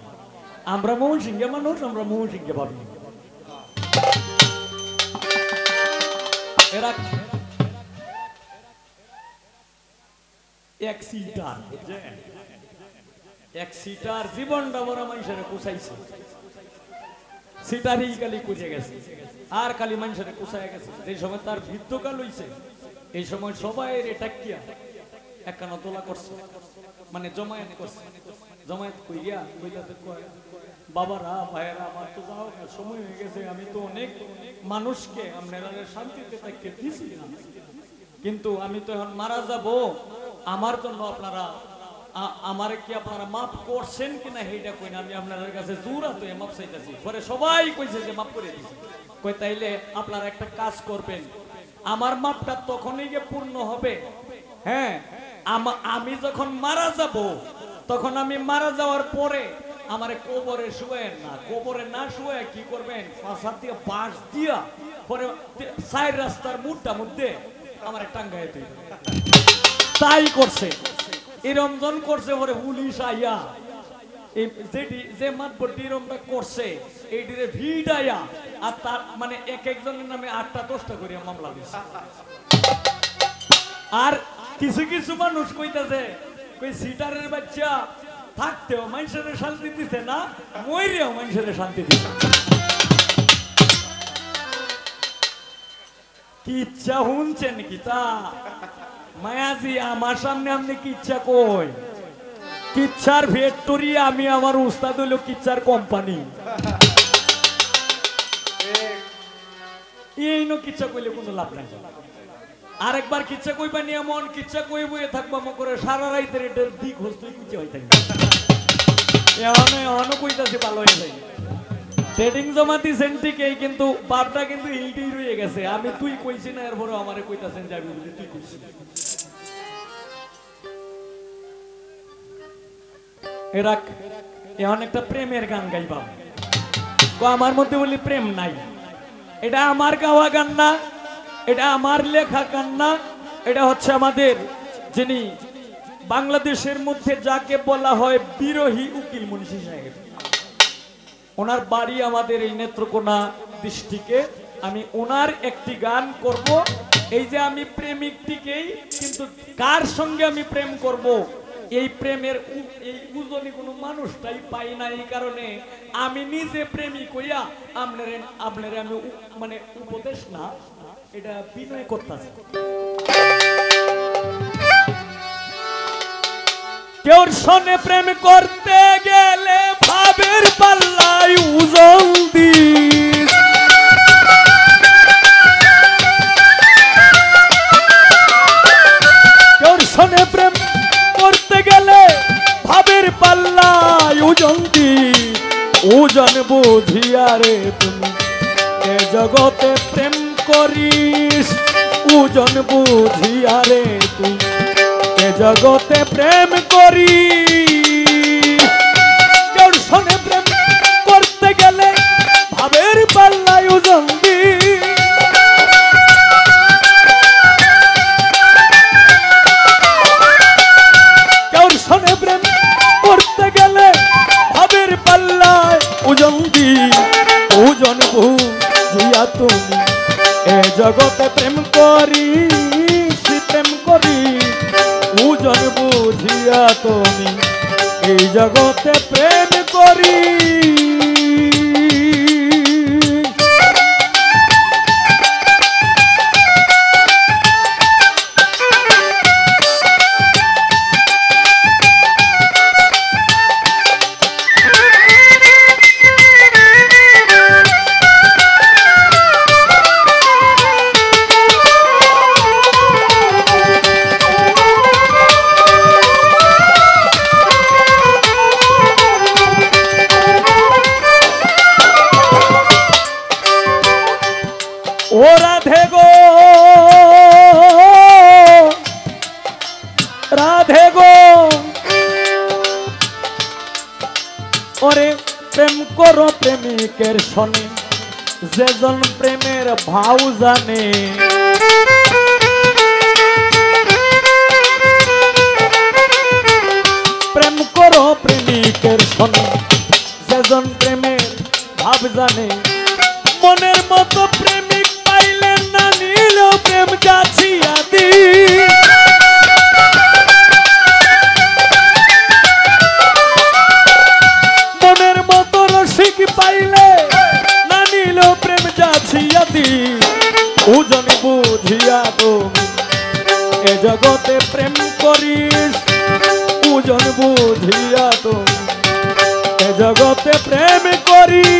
[SPEAKER 2] আমরা ময়মনসিংহে মানুষ, আমরা ময়মনসিংহে ভাবি। এরা এক সিটার জীবনটা বড় মানুষের কুচাইছে, সিটারই খালি কুচে গেছে আর খালি মানুষের কুচাই গেছে। এই সময় তার ভিত্তকাল হইছে, এই সময় সবাই এটা কিয়া একখানা তোলা করছে, মানে জমায়েত করছে, জমায়েত কইয়া কয় বাবারা ভাইয়েরা আমার তো যাও সময় হয়ে গেছে, আমি তো অনেক মানুষকে আপনারা শান্তিতে থাকতে দিছি না, কিন্তু আমি তো এখন মারা যাব, আমার জন্য আপনারা আমারে কি আপনারা মাফ করছেন কিনা সেইটা কই না, আমি আপনাদের কাছে জোরাতে মাফ চাইতেছি। পরে সবাই কইছে যে মাফ করে দিছি, কই তাইলে আপনারা একটা কাজ করবেন, আমার মাপটা তখনই গিয়ে পূর্ণ হবে, হ্যাঁ আমি যখন মারা যাব তখন আমি মারা যাওয়ার পরে আমারে কবরে শুয়েন না, কবরে না শুয়ে কি করবেন, ফাঁসার দিয়ে বাঁশ দিয়া পরে সাইড রাস্তার মুড়টা মধ্যে আমার টাঙ্গাই দিই। তাই করছে, এরম জন করছে, পরে পুলিশ আইয়া যে মাতবরটি এরমটা করছে এইটিরে ভিড় আইয়া আর তার মানে এক একজনের নামে 8টা 10টা করে মামলা দিচ্ছে। আর কিছু কিছু মানুষ কইতাছে কই সিটারের বাচ্চা থাকতেও মানুষের শান্তি দিছে না, মইরেও মানুষের শান্তি দিছে। কি ইচ্ছা শুনছেন কি তা মায়াজি আমার সামনে আপনি কি ইচ্ছা কই, কিচ্ছার ফ্যাক্টরি, আমি আমার উস্তাদ হইল কিচ্ছার কোম্পানি, এই নো কিচ্ছা কইলে কোনো লাভ নাই। আরেকবার কিচ্ছা কইবানি এমন কিচ্ছা কই বইয়ে থাকবা করে সারা রাইতের এটার দিক হস্তই কিচ্ছা হইতে এখনো কইতাছে ভালো হয়ে যায়। ট্রেডিং জমা দিছেন ঠিকই, কিন্তু বাপটা কিন্তু ইলটি রয়ে গেছে, আমি তুই কইছি না এরপরে আমারে কইতাছেন যাবি বলে তুই কইছিস। এরা এখন একটা প্রেমের গান গাইবা, আমার মধ্যে বলি প্রেম নাই, এটা আমার গাওয়া গান না, এটা আমার লেখা গান না, এটা হচ্ছে আমাদের যিনি বাংলাদেশের মধ্যে যাকে বলা হয় বিরোহী উকিল মুন্সি সাহেব, ওনার বাড়ি আমাদের এই নেত্রকোনা ডিস্ট্রিক্টে। আমি ওনার একটি গান করব, এই যে আমি প্রেমিকটিকেই, কিন্তু কার সঙ্গে আমি প্রেম করব এই প্রেমের এই উজনি কোনো মানুষটাই পাই না। এই কারণে আমি নিজে প্রেমিক হইয়া আপনারে আমি মানে উপদেশ না, এটা বিনয় করতেছি। কেউর সনে প্রেম করতে গেলে ভাবের পাল্লায় উজল দিস। কেউর সনে প্রেম করতে গেলে ভাবের পাল্লায় ওজন দিস। ওজন বুঝিয়া রে তুমি এ জগতে প্রেম করিস। ওজন বুঝিয়া রে তুই এ জগতে প্রেম করি। কেউ শোনে প্রেম করতে গেলে ভাবের পাল্লায় ওজন দি। কেউ শোনে প্রেম করতে গেলে ভাবের পাল্লায় ওজন দি। ওজন বুঝিয়া তুমি এ জগতে প্রেম করি, প্রেম করি। ওজন বুঝিয়া তুমি এই জগতে প্রেম করি। ও রাধে গো, রাধে গো, ওরে প্রেম করো প্রেমিকের শোনে, যেজন প্রেমের ভাও জানে। প্রেম করো প্রেমিকের শোনে, যেজন প্রেমের ভাব জানে। মনের মতো প্রেমিক পাইলে না নিল প্রেম যাচিয়া দি। মনের মতো রসিক পাইলে না নিল প্রেম যাচিয়া দি। ওজন বুঝিয়া তুমি এ জগতে প্রেম করিস। ওজন বুঝিয়া তুমি এ জগতে প্রেম করিস।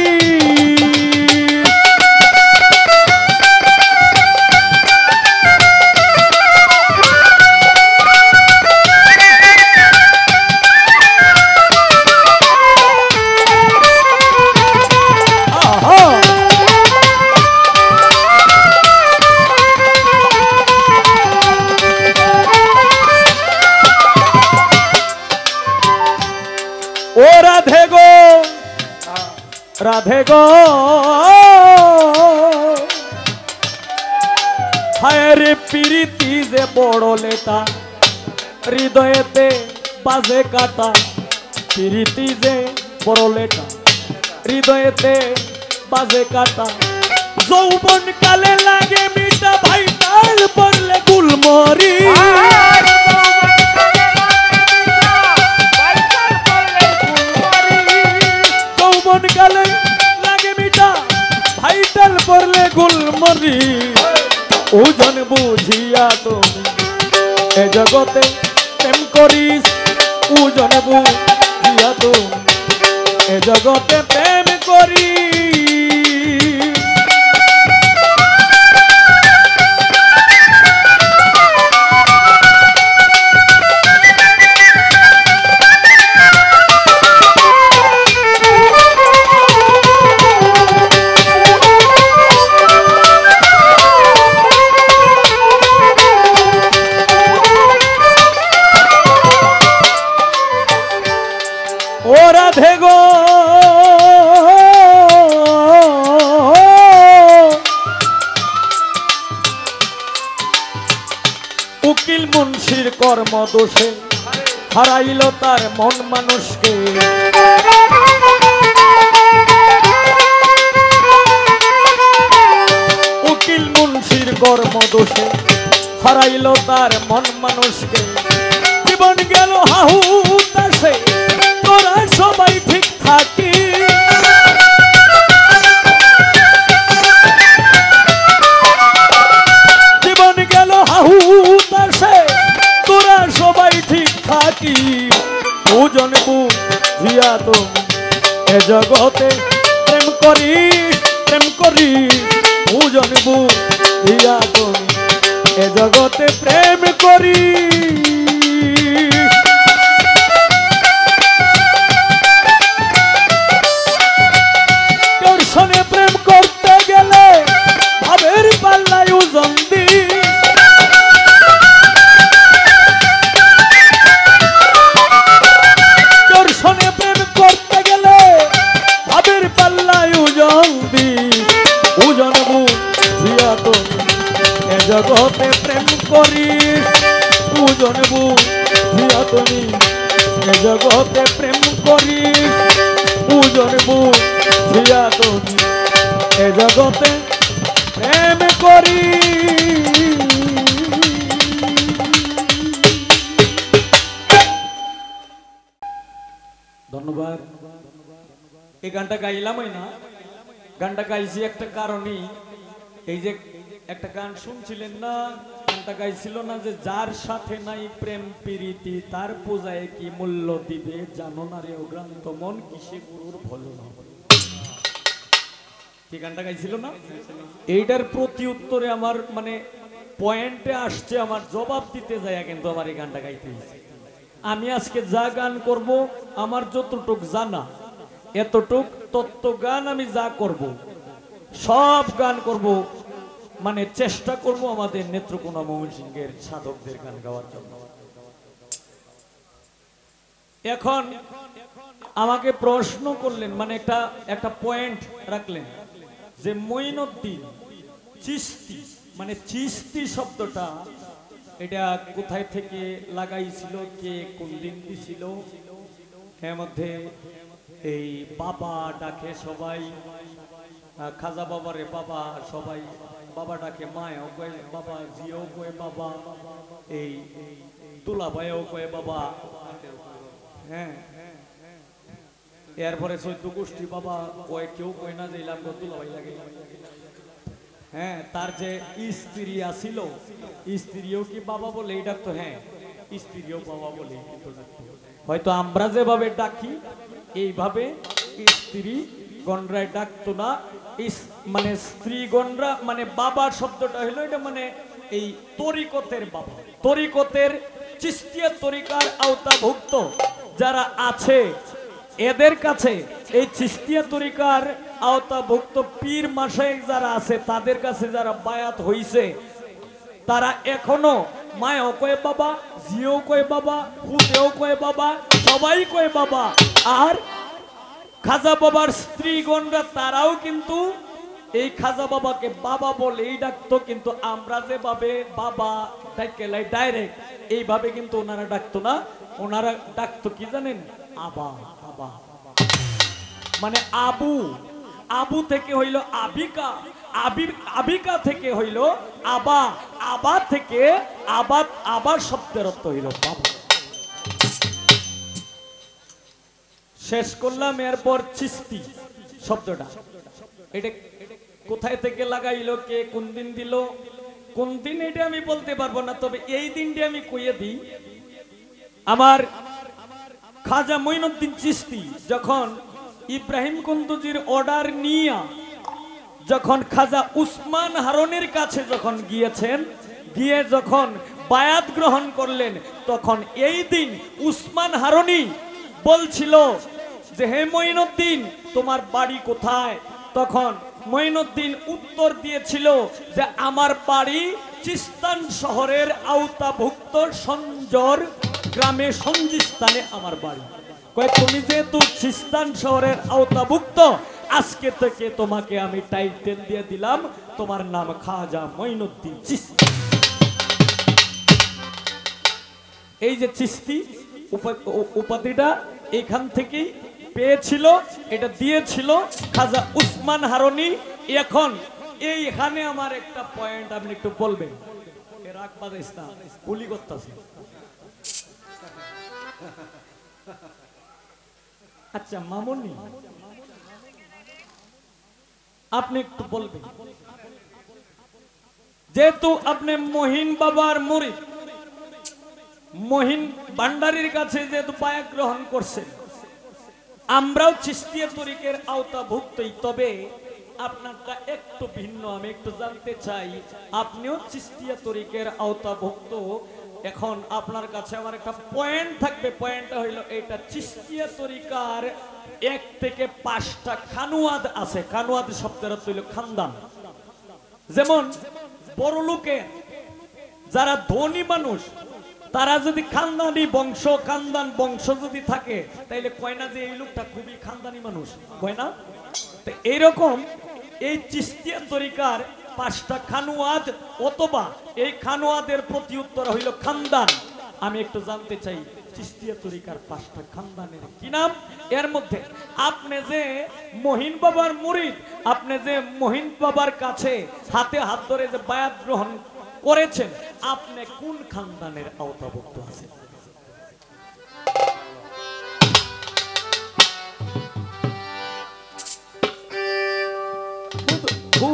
[SPEAKER 2] ও রাধে গো, রাধে গো, হায় রে প্রীতি যে বড় লেটা, হৃদয়েতে বাজে কাটা। প্রীতি যে বড় লেটা, হৃদয়েতে বাজে কাটা। যৌবন কালে লাগে মিটা, ভাই তাল পড়লে গুলমরি। যৌবন কালে লাগে মিটা, ভাই তাল পড়লে গুলমরি। ওজন বুঝিয়া তুমি এ জগতে প্রেম করিস। ওজন বুঝিয়া তুমি এ জগতে প্রেম করিস। ও রাধে গো, উকিল মুন্সির কর্ম দোষে হারাইল তার মন মানুষকে। উকিল মুন্সির কর্মদোষে হারাইল তার মন মানুষকে জীবন গেল হাহু তাসে তোরা সবাই ঠিক থাকি জীবন গেল হাহু তাসে তোরা সবাই ঠিক থাকি বুঝন বুঝিয়া তুমি এ জগতে প্রেম করি বুঝন বুঝিয়া তুমি এ জগতে প্রেম করি তোর সঙ্গে প্রেম করতে গেলে ভাবের পাল্লায় ওজন দি তোর সঙ্গে প্রেম করতে গেলে ভাবের পাল্লায় ওজন দি ওজন বুঝিয়া তুমি এ জগতে প্রেম করি ওজন বুঝিয়া তুমি এ জগতে প্রেম করি ওজন বুঝিয়া তুমি এ জগতে প্রেম করি ধন্যবাদ এই গানটা গাইলামই না গানটা গাইছি একটা কারণেই এই যে একটা গান শুনছিলেন না গানটা গাইছিল না যে যার সাথে নাই প্রেম প্রীতি তার পূজায় কি মূল্য দিবে জানো না রে অগ্রান্ত মন কিসে গুরুর ফলো না কি গানটা গাইছিল না এইটার প্রতি উত্তরে আমার মানে পয়েন্টে আসছে আমার জবাব দিতে যায় কিন্তু আমার এই গানটা গাইতে হয়েছে আমি আজকে যা গান করব আমার যতটুক জানা এতটুক তত্ত্ব গান আমি যা করব সব গান করব মানে চেষ্টা করব আমাদের নেত্রকোনা ময়মনসিংহের সাধকদের গান গাওয়ার জন্য এখন আমাকে প্রশ্ন করলেন মানে একটা পয়েন্ট রাখলেন যে মঈনুদ্দিন চিশতি মানে চিশতি শব্দটা এটা কোথায় থেকে লাগাইছিল কে কোন দিন দিছিল এর মধ্যে এই বাবা ডাকে সবাই খাজা বাবারে বাবা সবাই বাবা ডাকে মায়ও কয়ে বাবা জিও কয়ে বাবা এই দুলাভাইও কয়ে বাবা হ্যাঁ এরপরে চৈদ্দ গোষ্ঠী বাবা কয়ে কেউ কয় না যে দুলাভাই লাগে হ্যাঁ তার যে স্ত্রী আছিল স্ত্রীও কি বাবা বলে এই ডাকতো হ্যাঁ স্ত্রীও বাবা বলে কিন্তু হয়তো আমরা যেভাবে ডাকি এইভাবে স্ত্রী গণরায় ডাকতো না মানে স্ত্রী গণরা মানে বাবার শব্দটা হলো এটা মানে এই তরিকতের বাবা তরিকতের চিশতিয়া তরিকার আওতাভুক্ত যারা আছে এদের কাছে এই চিশতিয়া তরিকার আওতাভুক্ত পীর মাশায়েখ যারা আছে তাদের কাছে যারা বায়াত হইছে তারা এখনো মায়ও কয় বাবা জিও কয় বাবা হুদেও কয় বাবা সবাই কয় বাবা আর খাজা বাবার স্ত্রীগণরা তারাও কিন্তু এই খাজা বাবাকে বাবা বলে এই ডাকতো কিন্তু আমরা যেভাবে বাবা ডাকেলাই ডাইরেক্ট এইভাবে কিন্তু ওনারা ডাকতো না ওনারা ডাকতো কি জানেন আবা আবা মানে আবু আবু থেকে হইল আবিকা আবিকা থেকে হইল আবা আবা থেকে আবাদ আবার শব্দের অর্থ হইল বাবা শেষ করলাম এরপর চিশতি শব্দটা এটা কোথায় থেকে লাগাইলো কে কোন দিন দিল কোন দিন এটা আমি বলতে পারবো না তবে এই দিনটি আমি কইয়ে দিই আমার খাজা মঈনুদ্দিন চিশতি যখন ইব্রাহিম কুন্দুজির অর্ডার নিয়ে যখন খাজা উসমান হারুনের কাছে যখন গিয়েছেন গিয়ে যখন বায়াত গ্রহণ করলেন তখন এই দিন উসমান হারুনি বলছিল যে হে মঈনুদ্দিন তোমার বাড়ি কোথায় তখন মঈনুদ্দিন উত্তর দিয়েছিল যে আমার বাড়ি চিস্তান শহরের আওতাভুক্ত সঞ্জর গ্রামে সঞ্জিস্তানে আমার বাড়ি কয় তুমি যেহেতু চিস্তান শহরের আওতাভুক্ত আজকে থেকে তোমাকে আমি টাইটেল দিয়ে দিলাম তোমার নাম খাজা মঈনুদ্দিন চিশতি এই যে চিশতি উপাধিটা এখান থেকেই পেয়েছিল এটা দিয়েছিল খাজা উসমান হারুনি এখন এইখানে আমার একটা পয়েন্ট আপনি একটু বলবেন। রাগ বাজাইস না, গুলি করতেছে। আচ্ছা মামুনি, আপনি একটু বলবেন, যেহেতু আপনি মহিন বাবার মুরিদ, মহিন ভান্ডারীর কাছে যেহেতু বায়াত গ্রহণ করছেন, আমরাও চিশতিয়া তরিকের আওতাভুক্তই, তবে আপনারটা একটু ভিন্ন। আমি একটু জানতে চাই, আপনিও চিশতিয়া তরিকের আওতাভুক্ত। এখন আপনার কাছে আমার একটা পয়েন্ট থাকবে, পয়েন্টটা হইল এটা, চিশতিয়া তরিকার 1 থেকে 5টা খানুয়াদ আছে। খানুয়াদ শব্দের অর্থ হইল খানদান। যেমন বড় লোকের যারা ধনী মানুষ, তারা যদি খানদানি বংশ, খানদান বংশ যদি থাকে, তাইলে কয় না যে এই লোকটা খুবই খানদানি মানুষ, কয় না? তো এইরকম এই চিশতিয়া তরিকার 5টা খানুয়াদ, অথবা এই খানুয়াদের প্রতি উত্তর হইল খানদান। আমি একটু জানতে চাই চিশতিয়া তরিকার 5টা খানদানের কি নাম? এর মধ্যে আপনি যে মহিন বাবার মুরিদ, আপনি যে মহিন বাবার কাছে হাতে হাত ধরে যে বায়াত গ্রহণ করেছেন, আপনি কোন খানদানের আওতাভুক্ত আছেন?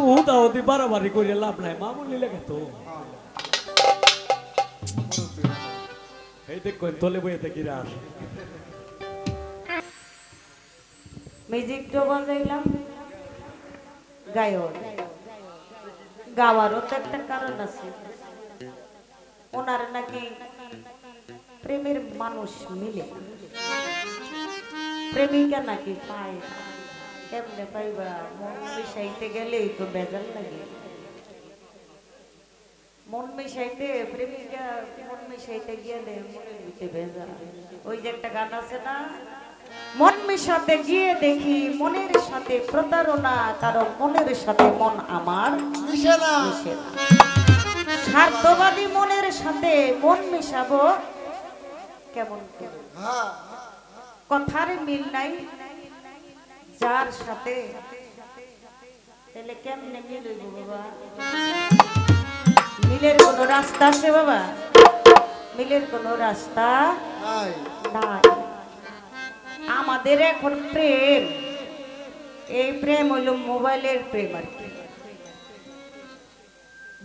[SPEAKER 2] হুদাহুদি বাড়াবাড়ি করে লাভ নাই, মামুলি লেগে তো এই দেখুন তলে বইয়ে থেকে আসে।
[SPEAKER 1] মিউজিক তো বাজাইলাম, গায়ক গাওয়ারও তো একটা কারণ আছে। ওনার নাকি প্রেমের মানুষ মিলে, প্রেমিকা নাকি পায় না। কেমনে পাইবা? মন মিশাইতে গেলেই তো বেজাল লাগে। মন মিশাইতে, প্রেমিকা মন মিশাইতে গেলে মনের ভিতরে বেজাল। ওই যে একটা গান আছে না, মন মিশাতে গিয়ে দেখি মনের সাথে প্রতারণা, কারণ মনের সাথে মন আমার মিশে না। স্বার্থবাদী মনের সাথে মন মিশাবো কেমন করে? কথার মিল নাই যার সাথে, তাহলে কেমনে মিল হইব বাবা? মিলের কোন রাস্তা আছে বাবা? মিলের কোন রাস্তা নাই। আমাদের এখন প্রেম, এই প্রেম হইল মোবাইলের প্রেম আর কি,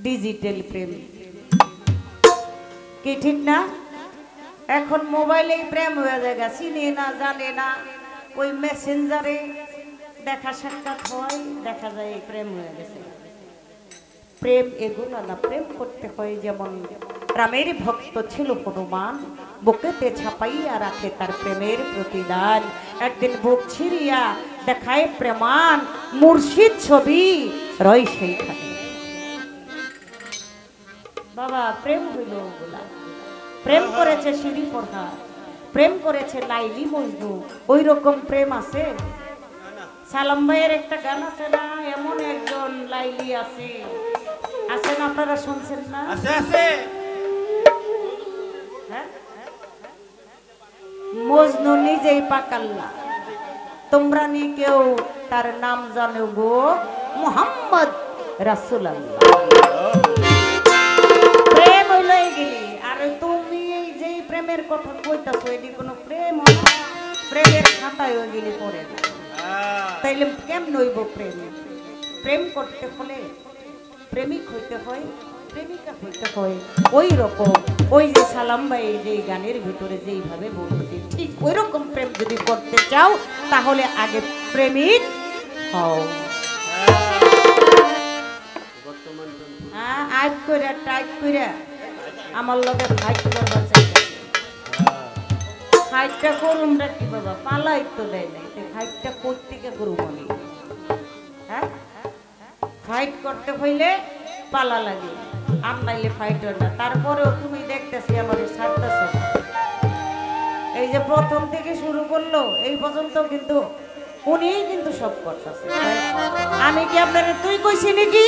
[SPEAKER 1] ডিজিটাল প্রেম, কি ঠিক না? এখন মোবাইলেই প্রেম হয়ে যায়, চিনে না জানে না, ওই মেসেঞ্জারে দেখা সাক্ষাৎ হয়, দেখা যায় প্রেম হয়ে গেছে। প্রেম এগুলো না, প্রেম করতে হয় যেমন রামের ভক্ত ছিল হনুমান, বুকেতে ছাপাইয়া রাখে তার প্রেমের প্রতিদান। একদিন বুক ছিড়িয়া দেখায় প্রেমান, মুর্শিদ ছবি রয় সেইখানে। বাবা প্রেম হইল ওগুলা। প্রেম করেছে সিঁড়ি পড়া, প্রেম করেছে লাইলি মজনু, ওই রকম প্রেম আছে? সালাম ভাইয়ের একটা গান আছে না, এমন একজন লাইলি আছে, আছে না? আপনারা শুনছেন না? আছে আছে। হ্যাঁ, মজনু নিজেই পাকাল্লা, তোমরা নি কেউ তার নাম জানো গো, মুহাম্মদ রাসূলুল্লাহ। প্রেম হইল এগুলি। আর তুমি এই যে প্রেমের কথা কইতাছো, এটি কোনো প্রেম হয় না, প্রেমের খাতায় ওইগুলি পড়ে না। তাইলে কেমন হইব প্রেম? প্রেম করতে হলে প্রেমিক হইতে হয়, প্রেমিকা হইতে হয়। ওই রকম ওই যে সালাম ভাই যে গানের ভিতরে যেইভাবে বলতেছি, ঠিক ওই রকম প্রেম যদি করতে চাও, তাহলে আগে প্রেমিক হও। হ্যাঁ, আইট কইরা টাইট কইরা আমার লগে ফাইট করবার চাইছে। ফাইটটা করুমটা কি বাবা? পালাই তো দেয় নাই, ফাইটটা কোথা থেকে করুম আমি? হ্যাঁ, ফাইট করতে হইলে পালা লাগে, আর নাইলে ফাইট হয় না। তারপরেও তুমি দেখতেছি আমার ছাড়তেছ। এই যে প্রথম থেকে শুরু করলো এই পর্যন্ত কিন্তু উনিই কিন্তু সব করতেছে। আমি কি আপনারে তুই কইছি নাকি?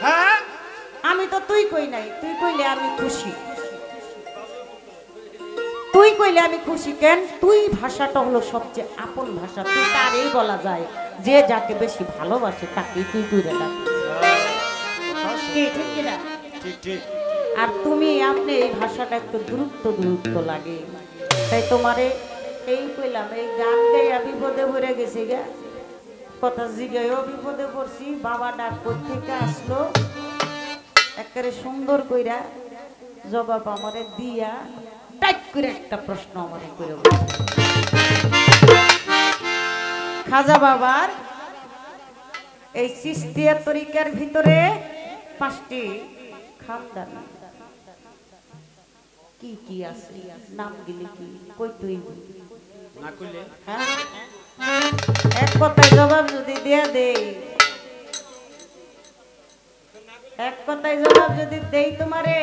[SPEAKER 1] হ্যাঁ, আমি তো তুই কই নাই। তুই কইলে আমি খুশি, তুই কইলে আমি খুশি। কেন? তুই ভাষাটা হলো সবচেয়ে আপন ভাষা, তুই তারই বলা যায়। যে যাকে বেশি ভালোবাসে তাকেই তুই কইরা ডাকে। কি ঠিক কিনা?
[SPEAKER 6] ঠিক ঠিক।
[SPEAKER 1] আর তুমি আপনি এই ভাষাটা একটু দূরত্ব লাগে, তাই তোমারে এই কইলাম এই গান গাইয়া বিপদে পড়ে গেছি গা, কথা জিগাইও বিপদে পড়ছি। বাবা ডাক থেকে আসলো, একেবারে সুন্দর কইরা জবাব আমারে দিয়া টাইট করে একটা প্রশ্ন আমারে করে বলছে। খাজা বাবার এই চিস্তিয়া তরিকার ভিতরে 5টি খানদান কি কি আছে, নামগুলি কি কই তুই
[SPEAKER 6] না কইলে
[SPEAKER 1] হ্যাঁ? এক কথায় জবাব যদি দিয়ে দেই, এক কথায় জবাব যদি দেই তোমারে,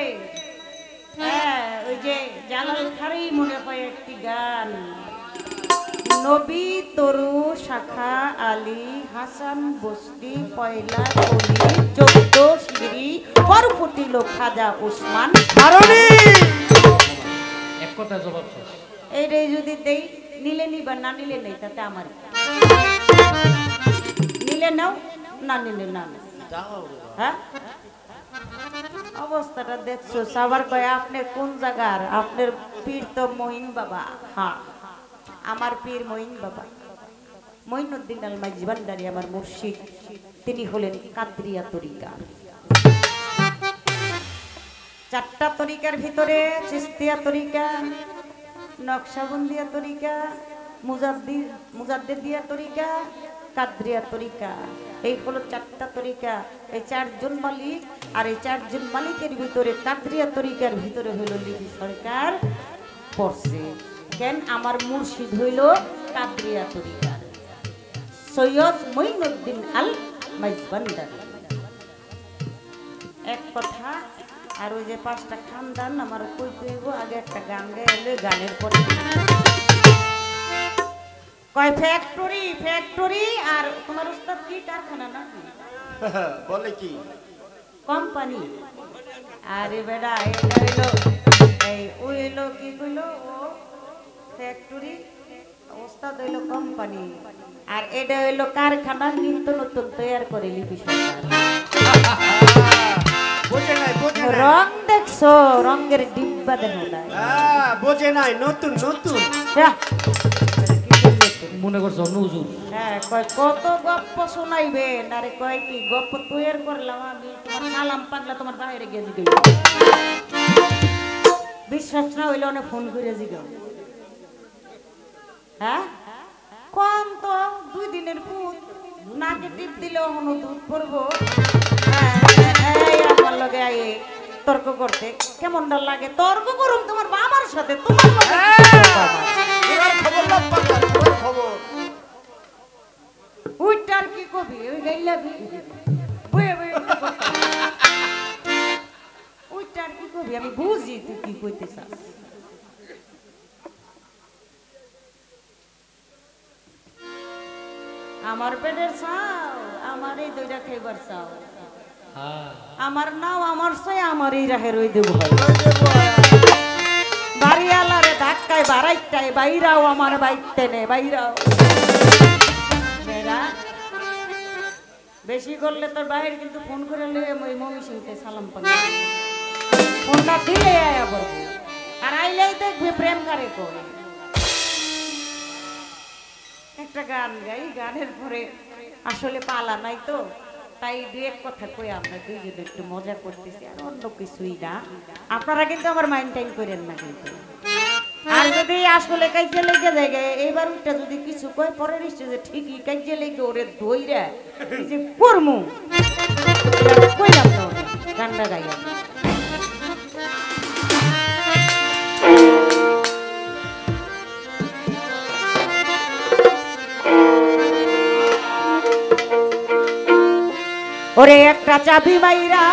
[SPEAKER 1] হ্যাঁ ওই যে জালাল খারি মনে হয় একটি গান, নবী তরু শাখা আলী হাসান বস্তি পয়লা কলি 14 সিঁড়ি বরফুটিল খাজা ওসমান হারুনি।
[SPEAKER 5] এক কথা জবাব শেষ।
[SPEAKER 1] এইটাই যদি দেই, নিলে নিবা, না নিলে নেই, তাতে আমার নিলে নাও, না নিলে না নাও। হ্যাঁ অবস্থাটা দেখছো। সবার কয় আপনি কোন জায়গার, আপনার পীর তো মঈন বাবা। হ্যাঁ আমার পীর মঈন বাবা, মঈনুদ্দিন আল মাইজি ভান্ডারী আমার মুর্শিদ। তিনি হলেন কাদরিয়া তরিকা। 4টা তরিকার ভিতরে চিস্তিয়া তরিকা, নকশবন্দিয়া তরিকা, মুজাদ্দিদিয়া তরিকা, কাদরিয়া তরিকা, এই হলো 4টা তরিকা। এই 4জন মালিক, আর এই 4জন মালিকের ভিতরে কাদরিয়া তরিকার ভিতরে হইল লিপি সরকার পড়ছে। কেন? আমার মুর্শিদ হইল কাদরিয়া তরিকার সৈয়দ মঈনুদ্দিন আল মাইজ ভান্ডারী। এক কথা। আর ওই যে 5টা খানদান আমার কইতে হইব, আগে একটা গান গাইলে গানের পরে কয় ফ্যাক্টরি ফ্যাক্টরি। আর তোমার উস্তাদ কি কারখানা না
[SPEAKER 6] বলে কি
[SPEAKER 1] কোম্পানি? আরে বেটা এটা হইলো এই ওই হইলো কি কইলো ও ফ্যাক্টরি, উস্তাদ হইলো কোম্পানি, আর এটা হইলো কারখানা নিত্য নতুন তৈরি করে লিপি সরকার।
[SPEAKER 6] বোঝে নাই বোঝে নাই।
[SPEAKER 1] রং দেখছো, রঙের ডিব্বা দেখো না,
[SPEAKER 6] বোঝে নাই, নতুন নতুন।
[SPEAKER 5] মনে করছো নজুর।
[SPEAKER 1] হ্যাঁ কয় কত গপ্প শোনাইবেন, আরে কয় কি গপ্প তৈরি করলাম আমি, তোমার সালাম পাগলা তোমার বাইরে গিয়ে জিগাই। বিশ্বাস না হইলে অনেক ফোন করে জিগাও। হ্যাঁ কোন তো 2 দিনের ভূত, নাকে টিপ দিলে এখনো দুধ পড়বো। এই আমার লগে আয়ে তর্ক করতে কেমন না লাগে? তর্ক করুম তোমার বাবার সাথে, তোমার
[SPEAKER 6] খবর
[SPEAKER 1] ওইটার কি কবি? ওই গাইলাবি ওইটার কি কবি? আমি বুঝি তুই কি কইতে চাস। আমার পেটের চাও, আমার এই 2টা খাইবার চাও, আমার নাও আমার চাই, আমার এই রাহের ওই দেব বাড়িওয়ালারে ধাক্কায় বাড়াইটাই বাইরাও, আমার বাইতে নে বাইরাও। বেশি করলে তোর বাইরে কিন্তু ফোন করে লইয়ে ওই মমি সিংতে সালাম পাবি, ফোনটা দিলে আয়া বলবো, আর আইলেই দেখবি প্রেম কারে করে। একটা গান গাই, গানের পরে আসলে পালা নাই তো, তাই 2-1 কথা কই আমরা দুইজনে একটু মজা করতেছি, আর অন্য কিছুই না। আপনারা কিন্তু আমার মাইন্ড করেন না কিন্তু। আর যদি আসলে কাজে লেগে যায়, এইবার ওইটা যদি কিছু কয় পরের স্টেজে ঠিকই কাজে লেগে ওরে ধইরা যে করমু কইলাম না, গানটা গাইয়া ওরে একটা চাবি মাইরা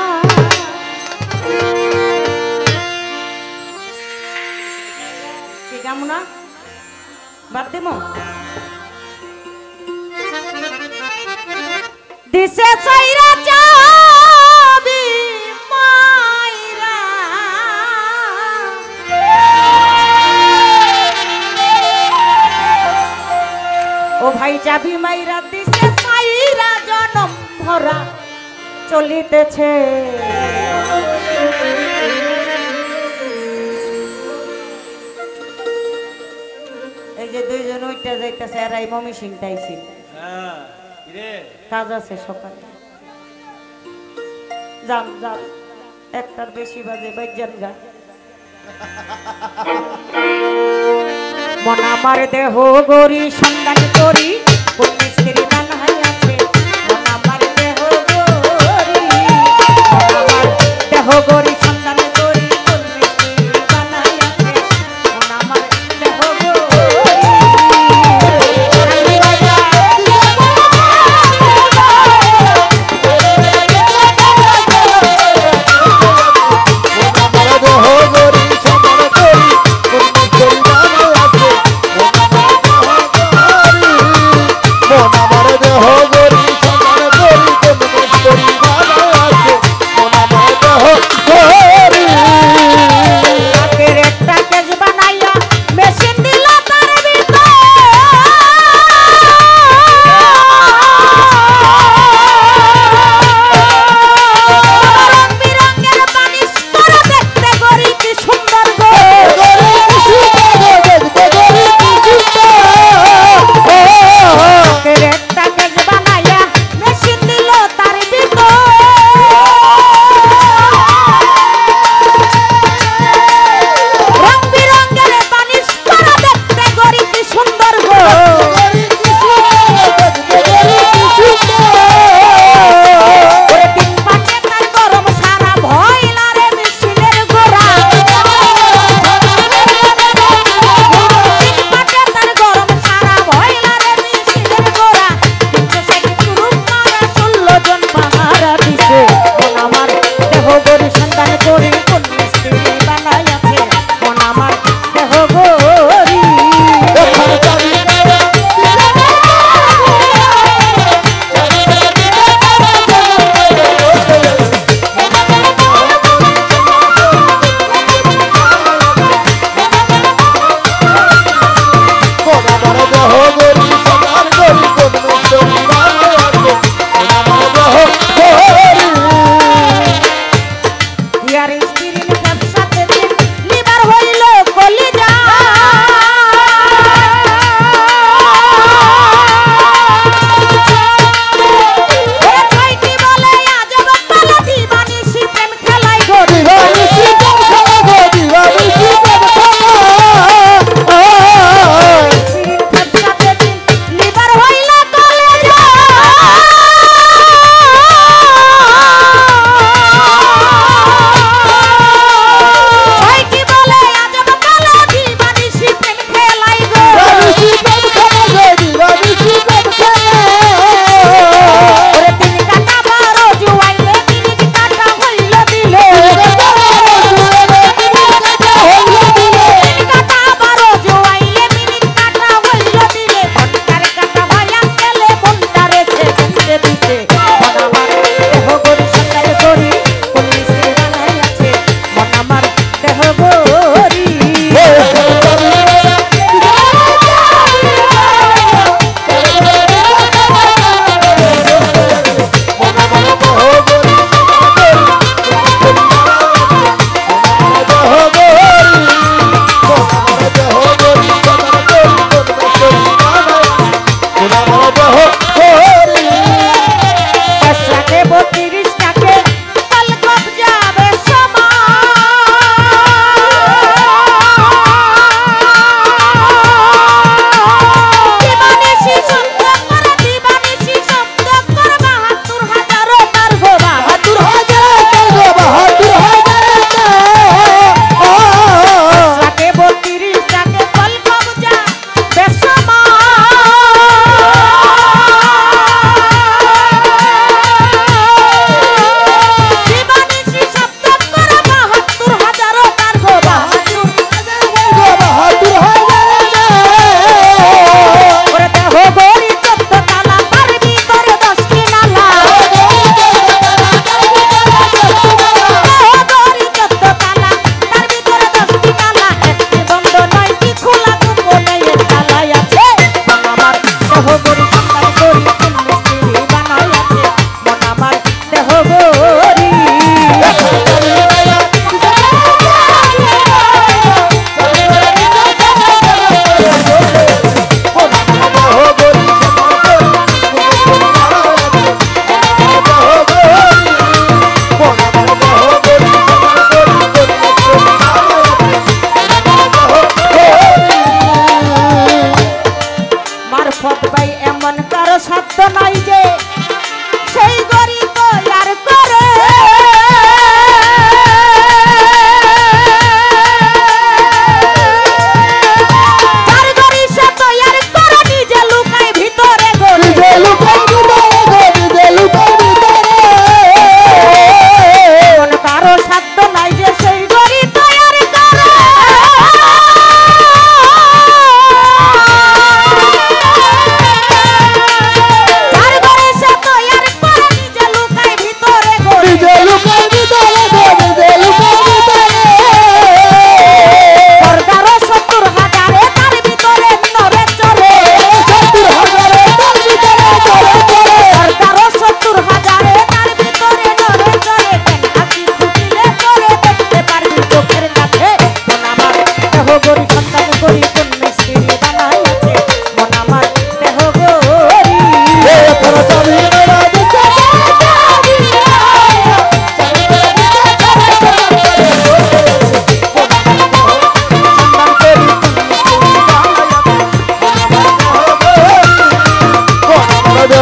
[SPEAKER 1] কি গামু না বাদ দিমু দিছে চাইরা চাবি মাইরা ও ভাই চাবি মাইরা দিছে চাইরা জনম ভরা চলিতেছে এই যে দুইজন ওইটা যাইতেছে আর এই মমি সিং টাইছি কাজ আছে সকালে যান যান একটার বেশি বাজে বাইজান গা মন আমার দেহ গরি সন্ধান করি কোন মিস্ত্রি গান হাইয়াছে মন আমার দেহ গরি মন আমার দেহ গরি সন্ধান করি কোন মিস্ত্রি গান হাইয়াছে মন আমার দেহ
[SPEAKER 7] Oh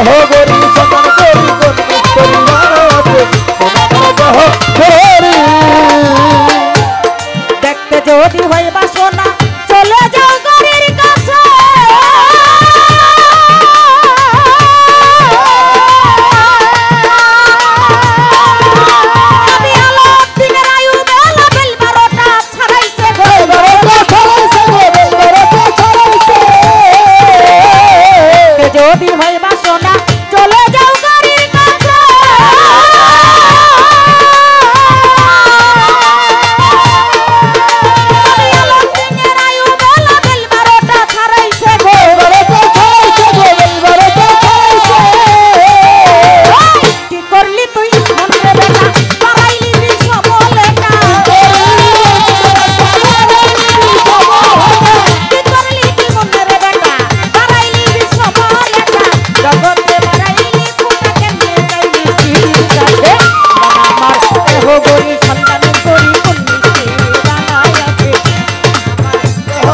[SPEAKER 7] দেহ গরি সন্তান করি কোন মিস্ত্রি জানা আছে আমার দেহ গরি
[SPEAKER 1] দেখতে যদি হয় বাসনা চলে যাও গরির কাছে আমি আলোক দিনের আয়ু বেলা বেল 12টা ছাড়াইছে গো যদি হয় বাসনা চলে যাও গরির কাছে আমি আলোক দিনের আয়ু বেলা বেল 12টা ছাড়াইছে গো কি করলি তুই মনে বেটা পারাইলি বিষ বলেটা কি করলি তুই মনে বেটা পারাইলি বিষ বলেটা জগতে বাড়াইলি ফুটা কেমনে গাইলি চিড়ি কাছে আমার দেহ গরি সন্তান করি কোন মিষ্টি বানাই আছে দেহ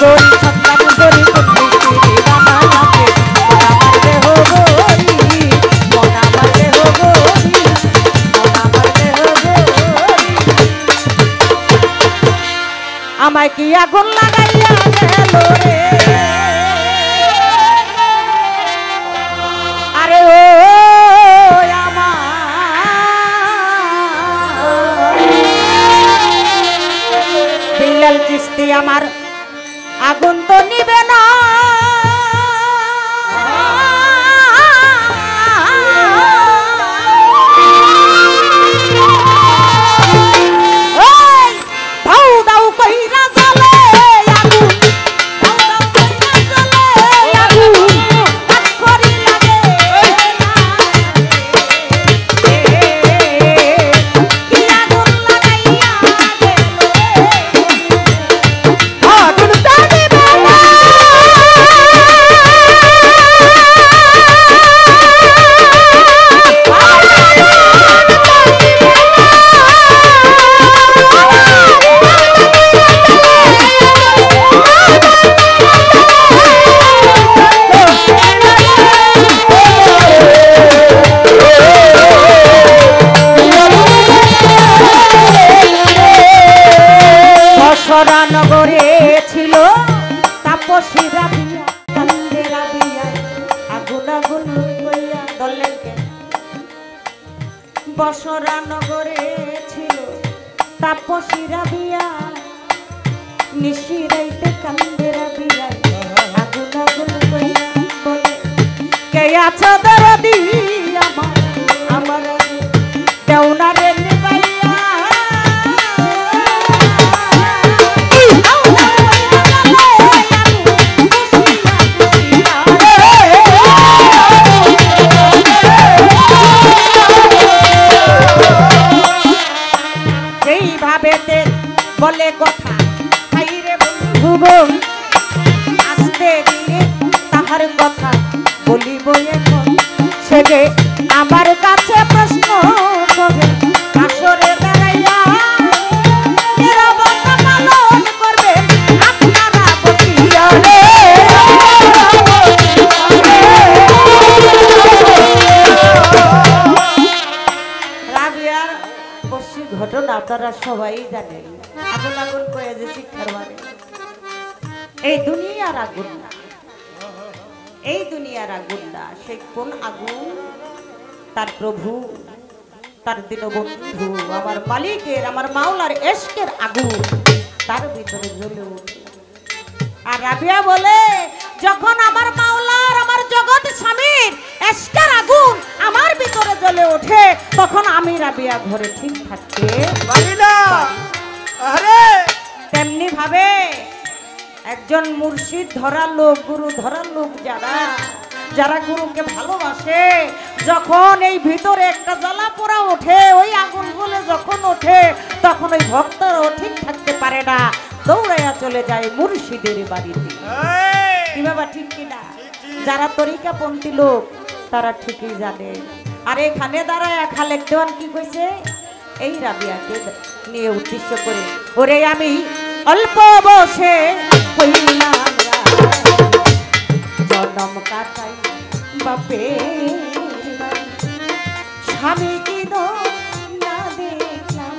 [SPEAKER 1] গরি সন্তান করি কোন মিষ্টি বানাই আছে আমার দেহ গরি মন আমার দেহ গরি মন আমার দেহ গরি আমায় কি আগুন লাগাইয়া গেল রে আরে ও বিল্লাল চিশতি আমার আগুন তো নিবে না ওই দাউ দাউ কইরা জ্বলে আগুন দাউ দাউ কইরা জ্বলে আগুন হাত করি লাগে না কি আগুন লাগাইয়া গেল আগুন তো নিবে না বসরানগরে ছিল তাপসী রাবিয়া কান্দে রাবিয়া আগুন আগুন কইয়া দলেকে বসরানগরে ছিল তাপসী রাবিয়া নিশিরাইতে কান্দে রাবিয়া আগুন আগুন কইয়া বলে কে আছো দরদি আমার আমার দেওনা রে নিবাইয়া যেইভাবেতে বলে কথা খাইরে বন্ধু গো আস্তে ধীরে তাহার কথা বলিব এখন সে যে আমার কাছে প্রশ্ন করে আসরে দাঁড়াইয়া নীরবতা পালন করবে আপনারা বলিয়া রে রাবিয়ার বসি ঘটনা আপনারা সবাই জানেন আগুন আগুন কয়ে যে শিক্ষার মানে এই দুনিয়ার আগুন না এই দুনিয়ার আগুন না সে কোন আগুন তার প্রভু তার দীনবন্ধু আমার মালিকের আমার মাওলার এশকের আগুন তার ভিতরে জ্বলে ওঠে আর রাবিয়া বলে যখন আমার মাওলার আমার জগৎ স্বামীর এশকের আগুন আমার ভিতরে জ্বলে ওঠে তখন আমি রাবিয়া ঘরে ঠিক থাকতে
[SPEAKER 6] পারি না আরে
[SPEAKER 1] তেমনি ভাবে একজন মুর্শিদ ধরা লোক গুরু ধরা লোক যারা যারা গুরুকে ভালোবাসে যখন এই ভিতরে একটা জ্বালা পোড়া ওঠে ওই আগুন বলে যখন ওঠে তখন ওই ভক্তরাও ঠিক থাকতে পারে না দৌড়াইয়া চলে যায় মুর্শিদের বাড়িতে
[SPEAKER 6] এই
[SPEAKER 1] কি বাবা ঠিক কিনা? যারা তরিকাপন্থী লোক তারা ঠিকই জানে। আর এখানে দাঁড়ায় খালেক দেওয়ান কি কইছে এই রাবিয়াকে নিয়ে উদ্দেশ্য করে, ওরে আমি অল্প বসে হইলাম জনম কাটাই বাপে স্বামী কি না দেখলাম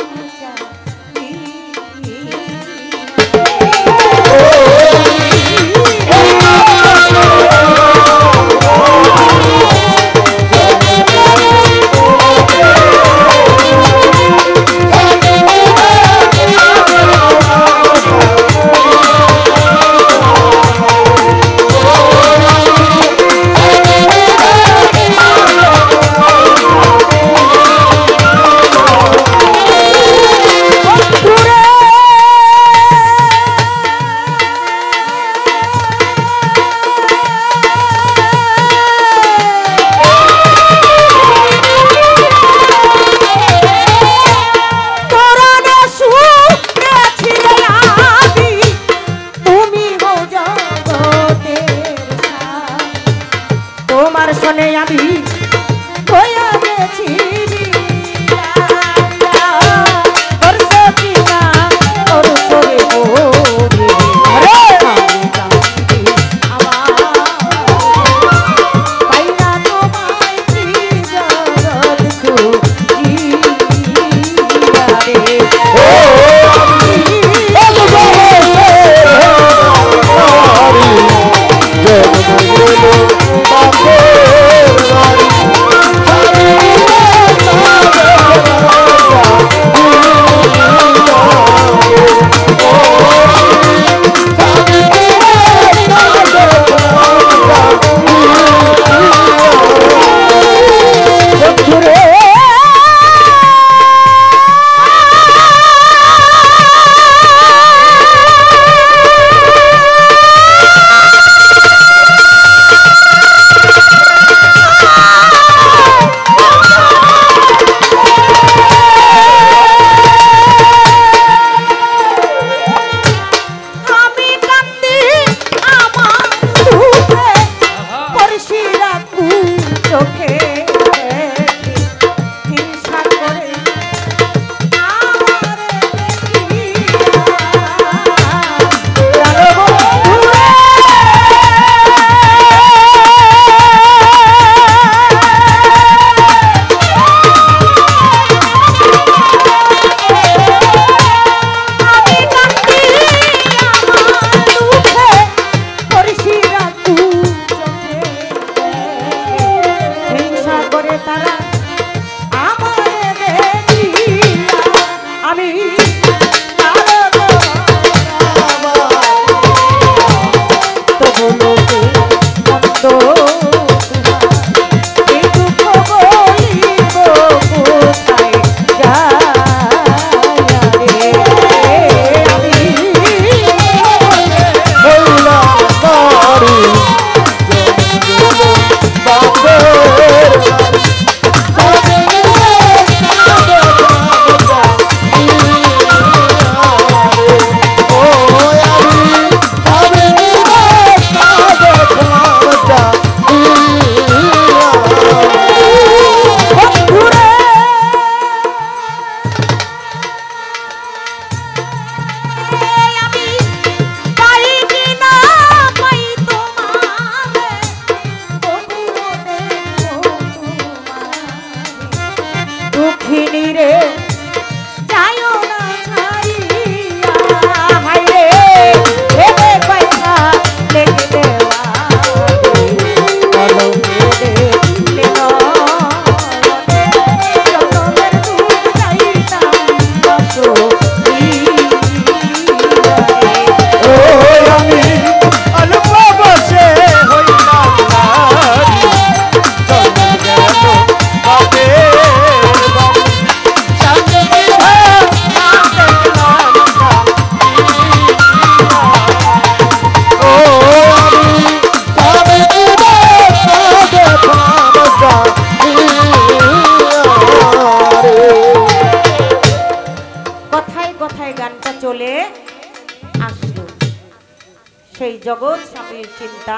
[SPEAKER 1] সেই জগৎ স্বামীর চিন্তা,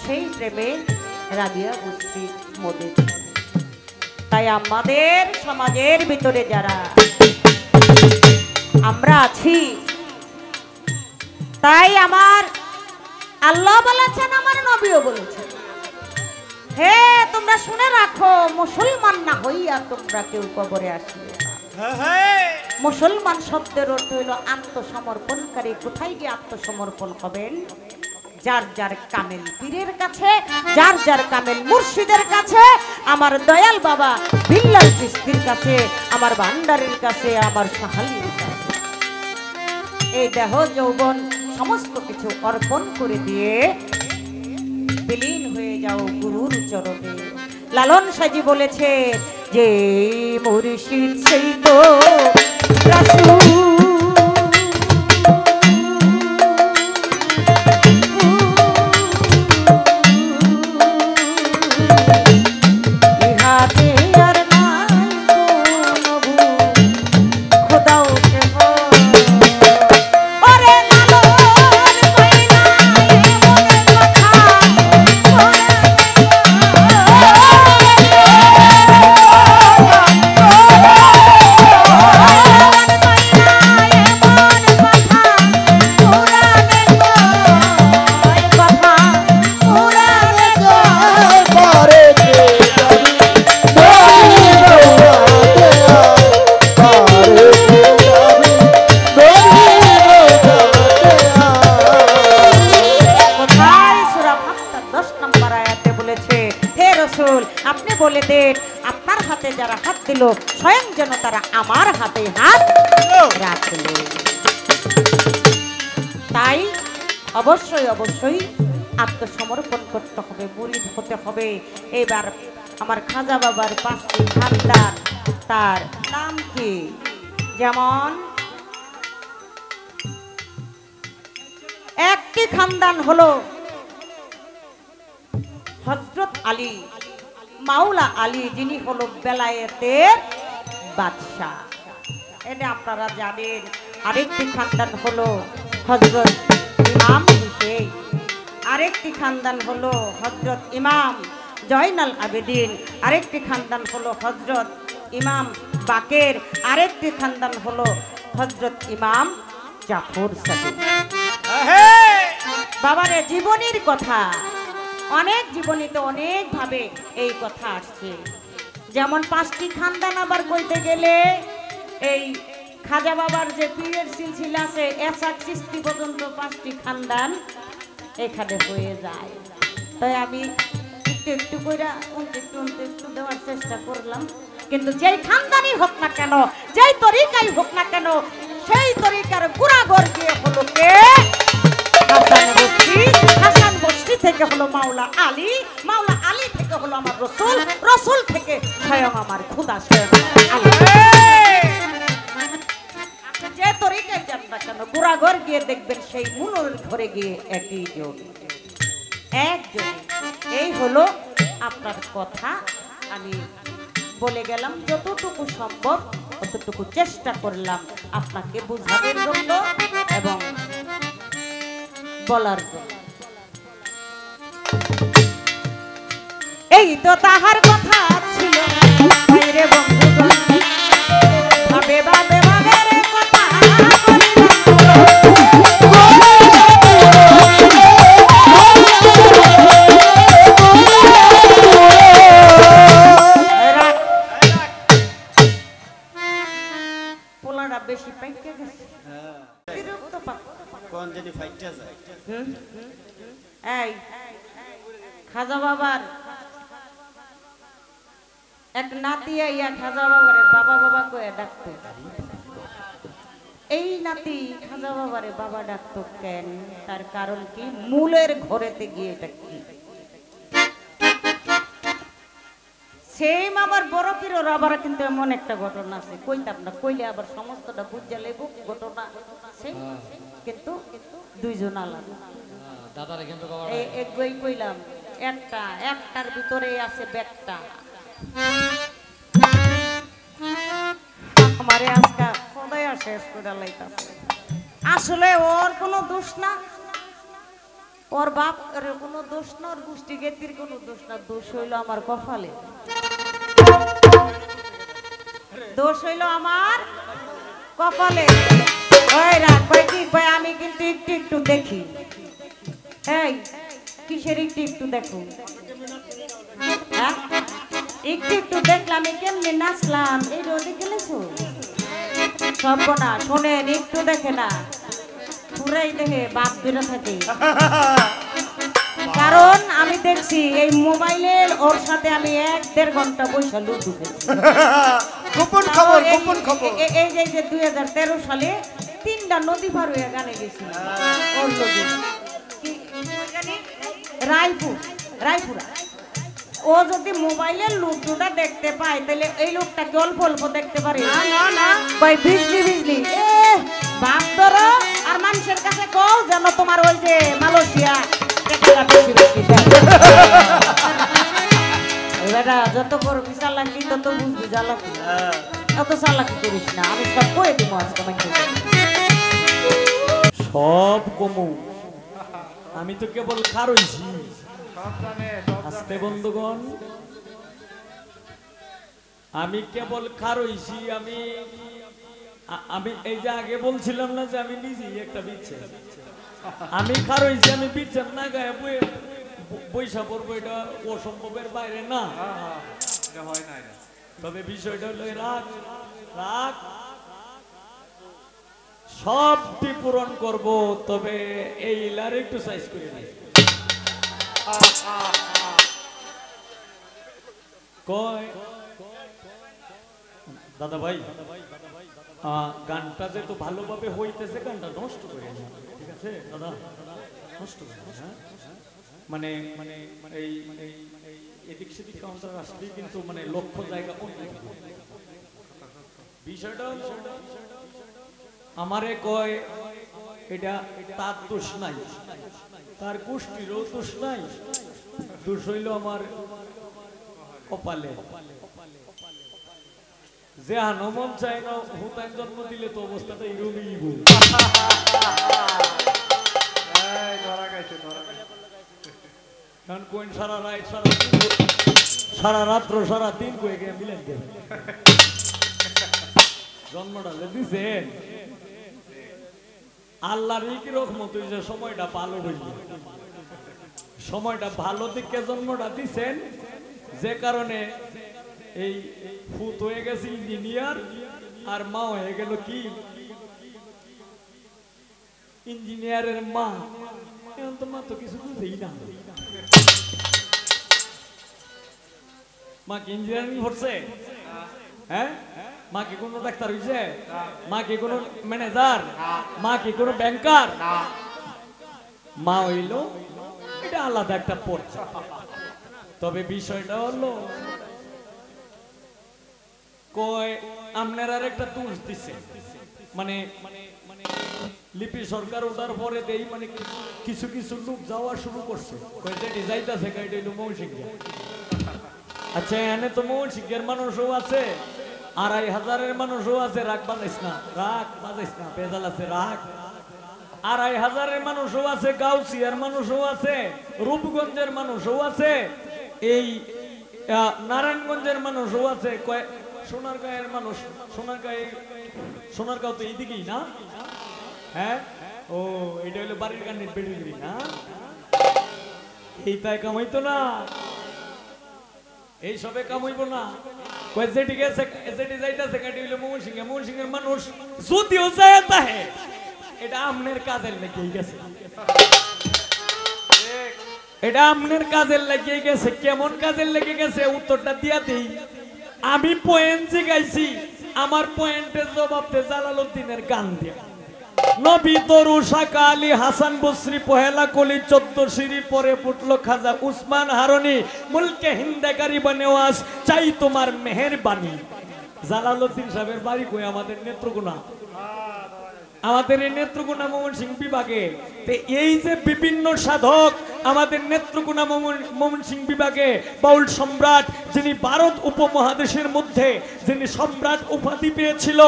[SPEAKER 1] সেই প্রেমে রাবিয়া উপস্থিত মোদের। তাই আমাদের সমাজের ভিতরে যারা আমরা আছি, তাই আমার আল্লাহ বলেছেন, আমার নবীও বলেছেন, হে তোমরা শুনে রাখো, মুসলমান না হইয়া তোমরা কেউ কবরে আসিবে না। মুসলমান শব্দের অর্থ হইল আত্মসমর্পণকারী। কোথায় গিয়ে আত্মসমর্পণ হবেন? যার যার কামেল পীরের কাছে, যার যার কামেল মুর্শিদের কাছে, আমার দয়াল বাবা বিল্লাল চিশতির কাছে, আমার ভান্ডারের কাছে, আমার সাহালির কাছে। এই দেহ যৌবন সমস্ত কিছু অর্পণ করে দিয়ে বিলীন হয়ে যাও গুরুর চরণে। লালন সাজি বলেছে যে মুর্শিদ সেই তো রাসূল, ইহাতে আর নাই কোনো ভুল, খোদাও কে হো। ওরে লালন কইনা এমন কথা, আপনি বলে দেন আপনার হাতে যারা হাত দিল, স্বয়ং যেন তারা আমার হাতে হাত রাখল। তাই অবশ্যই অবশ্যই আত্মসমর্পণ করতে হবে, মুরিদ হতে হবে। এবার আমার খাজা বাবার 5টি খানদান, তার নাম কি? যেমন একটি খানদান হলো হযরত আলী মাওলা আলী, যিনি হলো বেলায়েতের বাদশাহ, এটা আপনারা জানেন। আরেকটি খানদান হলো হযরত ইমাম হুসেন, আরেকটি খানদান হলো হযরত ইমাম জয়নাল আবেদিন, আরেকটি খানদান হলো হযরত ইমাম বাকের, আরেকটি খানদান হলো হযরত ইমাম জাফর সাদিক। বাবারে জীবনীর কথা, অনেক জীবনীতে অনেক ভাবে এই কথা আসছে। যেমন 5টি খানদান আবার কইতে গেলে এই খাজা বাবার যে পীরের সিলসিলা আছে, এসাক চিশতি পর্যন্ত 5টি খানদান এখানে হয়ে যায়। তাই আমি একটু একটু কইরা একটু দেওয়ার চেষ্টা করলাম। কিন্তু যেই খানদানই হোক না কেন, যেই তরিকাই হোক না কেন, সেই তরিকার গুড়াগর গিয়ে হলো কে? হাসান বস্তি, হাসান বস্তি থেকে হলো মাওলা আলী, মাওলা আলী থেকে হলো আমার রসুল, রসুল থেকে স্বয়ং আমার খুদা, স্বয়ং আল্লাহ। আপনি যে তরিকায় যান না কেন, গুড়াগর গিয়ে দেখবেন সেই মূলের ঘরে গিয়ে একই জন, একজন। এই হলো আপনার কথা। আমি বলে গেলাম, যতটুকু সম্ভব ততটুকু চেষ্টা করলাম আপনাকে বোঝানোর জন্য এবং বলার জন্য। এই তো তাহার কথা ছিল রে বন্ধুগণ, ভাবে ভাবে ভাবের কথা পোলাটা বেশি পাইকে গেছে, বিরক্ত কোন জানি ফাইটটা যায়। এই খাজা বাবার এক নাতি আইয়া খাজা বাবারে বাবা বাবা কয়ে ডাকতো। এই নাতি খাজা বাবারে বাবা ডাকতো কেন? তার কারণ কি? মূলের ঘরেতে গিয়ে এটা কি সেম আমার বড় পীরের আবার কিন্তু এমন একটা ঘটনা আছে, কইতাম না, কইলে আবার সমস্তটা বুঝা লেব ঘটনা সেম, কিন্তু দুইজন আলাদা।
[SPEAKER 5] দাদারে কিন্তু
[SPEAKER 1] এই একই কইলাম, একটার ভিতরে আছে ব্যাগটা। আমারে আজকা খোদাই শেষ করে লাইতাছে। আসলে ওর কোনো দোষ না, ওর বাপ কোনো দোষ না, ওর গোষ্ঠী গেতির কোনো দোষ না, দোষ হইল আমার কপালে, দোষ হইল আমার কপালে। ওই রাখ ভাই, ঠিক ভাই, আমি কিন্তু একটু একটু দেখি। এই কিসের একটু একটু দেখো? হ্যাঁ, একটু একটু দেখলাম, কেমনি নাচলাম, এই রোদে গেলেছো সব না। শোনেন, একটু দেখে না, পুরাই দেখে বাপ বেরো থাকে। কারণ আমি দেখছি এই মোবাইলের ওর সাথে আমি 1-1.5 ঘন্টা বসে লুডু খেলছি।
[SPEAKER 6] গোপন খবর, গোপন খবর।
[SPEAKER 1] এই যে 2013 সালে 3টা নদী পার হয়ে গানে গেছিল ওর লোকে, রায়পুরা। ও যদি মোবাইলের লুডুটা দেখতে পায় তাহলে এই লোকটাকে অল্প অল্প দেখতে পারে না। ভাই বিজলি বাপ ধরো আর মানুষের কাছে কও যেন তোমার ওই যে মালয়েশিয়া বেটা যত বড় বিশাল লাগলি তত বুঝবি জ্বালাকি, অত চালাকি করিস না, আমি সব কয়ে দিব আজকে মানুষকে।
[SPEAKER 2] সব কমু, আমি তো কেবল খারইছি। আস্তে বন্ধুগণ, আমি কেবল খারইছি। আমি এই যে আগে বলছিলাম না যে আমি নিজেই একটা বিচ্ছে, আমি খারইছি, আমি বিচ্ছেন না গায়ে বৈশা পড়বো, এটা অসম্ভবের বাইরে না। তবে বিষয়টা হলো রাগ সবটি পূরণ করব, তবে এই লার একটু সাইজ করে নাই। কয় দাদা ভাই, গানটা যে তো ভালোভাবে হইতেছে, গানটা নষ্ট করে না, ঠিক আছে দাদা, নষ্ট করে না। মানে এই এদিক সেদিক কাউন্টার আসলেই কিন্তু মানে লক্ষ্য জায়গা অন্য বিষয়টা হলো, আমারে কয় এটা তার দোষ নাই, তার গোষ্ঠীরও দোষ নাই, দোষ হইল আমার কপালে। যে হানুমান চায় না হুতায় জন্ম দিলে তো অবস্থাটা এরকমই। কারণ কোন সারা রাত্র সারা দিন কয়ে গিয়ে মিলেন জন্মটা দিছেন আল্লাহর কি রহমত হইছে, সময়টা ভালো হইল, সময়টা ভালো দিকে জন্মটা দিছেন, যে কারণে এই ফুত হয়ে গেছে ইঞ্জিনিয়ার, আর মা হয়ে গেল কি ইঞ্জিনিয়ারের মা। এখন তো মা তো কিছু বুঝেই না, মা কি ইঞ্জিনিয়ারিং করছে? হ্যাঁ, মা কি কোনো ডাক্তার হইছে? মা কি কোনো ম্যানেজার? মা কি কোনো ব্যাংকার? মা হইল এটা আলাদা একটা পর্যায়। তবে বিষয়টা হলো কয় আপনার আর একটা দোষ দিছে, মানে লিপি সরকার ওঠার পরে দেই মানে কিছু কিছু লোক যাওয়া শুরু করছে, কয় যেটি যাইতাছে এটা হইল মৌসিংহা। আচ্ছা, এনে তো মৌসিংহের মানুষও আছে, 2500-এর মানুষও আছে, রাগ বাজাইস না, বেজাল আছে রাগ। 2500-এর মানুষও আছে, গাউসিয়ার মানুষও আছে, রূপগঞ্জের মানুষও আছে, এই নারায়ণগঞ্জের মানুষও আছে, সোনারগাঁয়ের মানুষ, সোনারগাঁও তো এইদিকেই না? হ্যাঁ, ও এটা হলো বাড়ির গানের বেড়ি না, এই তাই কামাইতো না, এই সবে কামাইবো না। যেটি গেছে যেটি যাইতেছে কাটি হইলো ময়মনসিংহের মানুষ যদিও যায় তাহে এটা আমনের কাজের লেগেই গেছে, এটা আমনের কাজের লেগে গেছে। কেমন কাজের লেগে গেছে উত্তরটা দিয়া দেই। আমি পয়েন্ট জিগাইছি, আমার পয়েন্টের জবাবতে জালালউদ্দিনের গান দিয়া নবী তরু শাকা আলী হাসান বসরি পহেলা কলি 14 সিঁড়ি পরে ফুটলো খাজা উসমান হারনি মুলকে হিন্দাকারি বনেওয়াজ চাই তোমার মেহেরবানি। জালালউদ্দিন সাহেবের বাড়ি কই? আমাদের নেত্রকোনা, আমাদের এই নেত্রকোনা ময়মনসিংহ বিভাগে। এই যে বিভিন্ন সাধক আমাদের নেত্রকোনা ময়মনসিংহ বিভাগে বাউল সম্রাট, যিনি ভারত উপমহাদেশের মধ্যে যিনি সম্রাট উপাধি পেয়েছিল,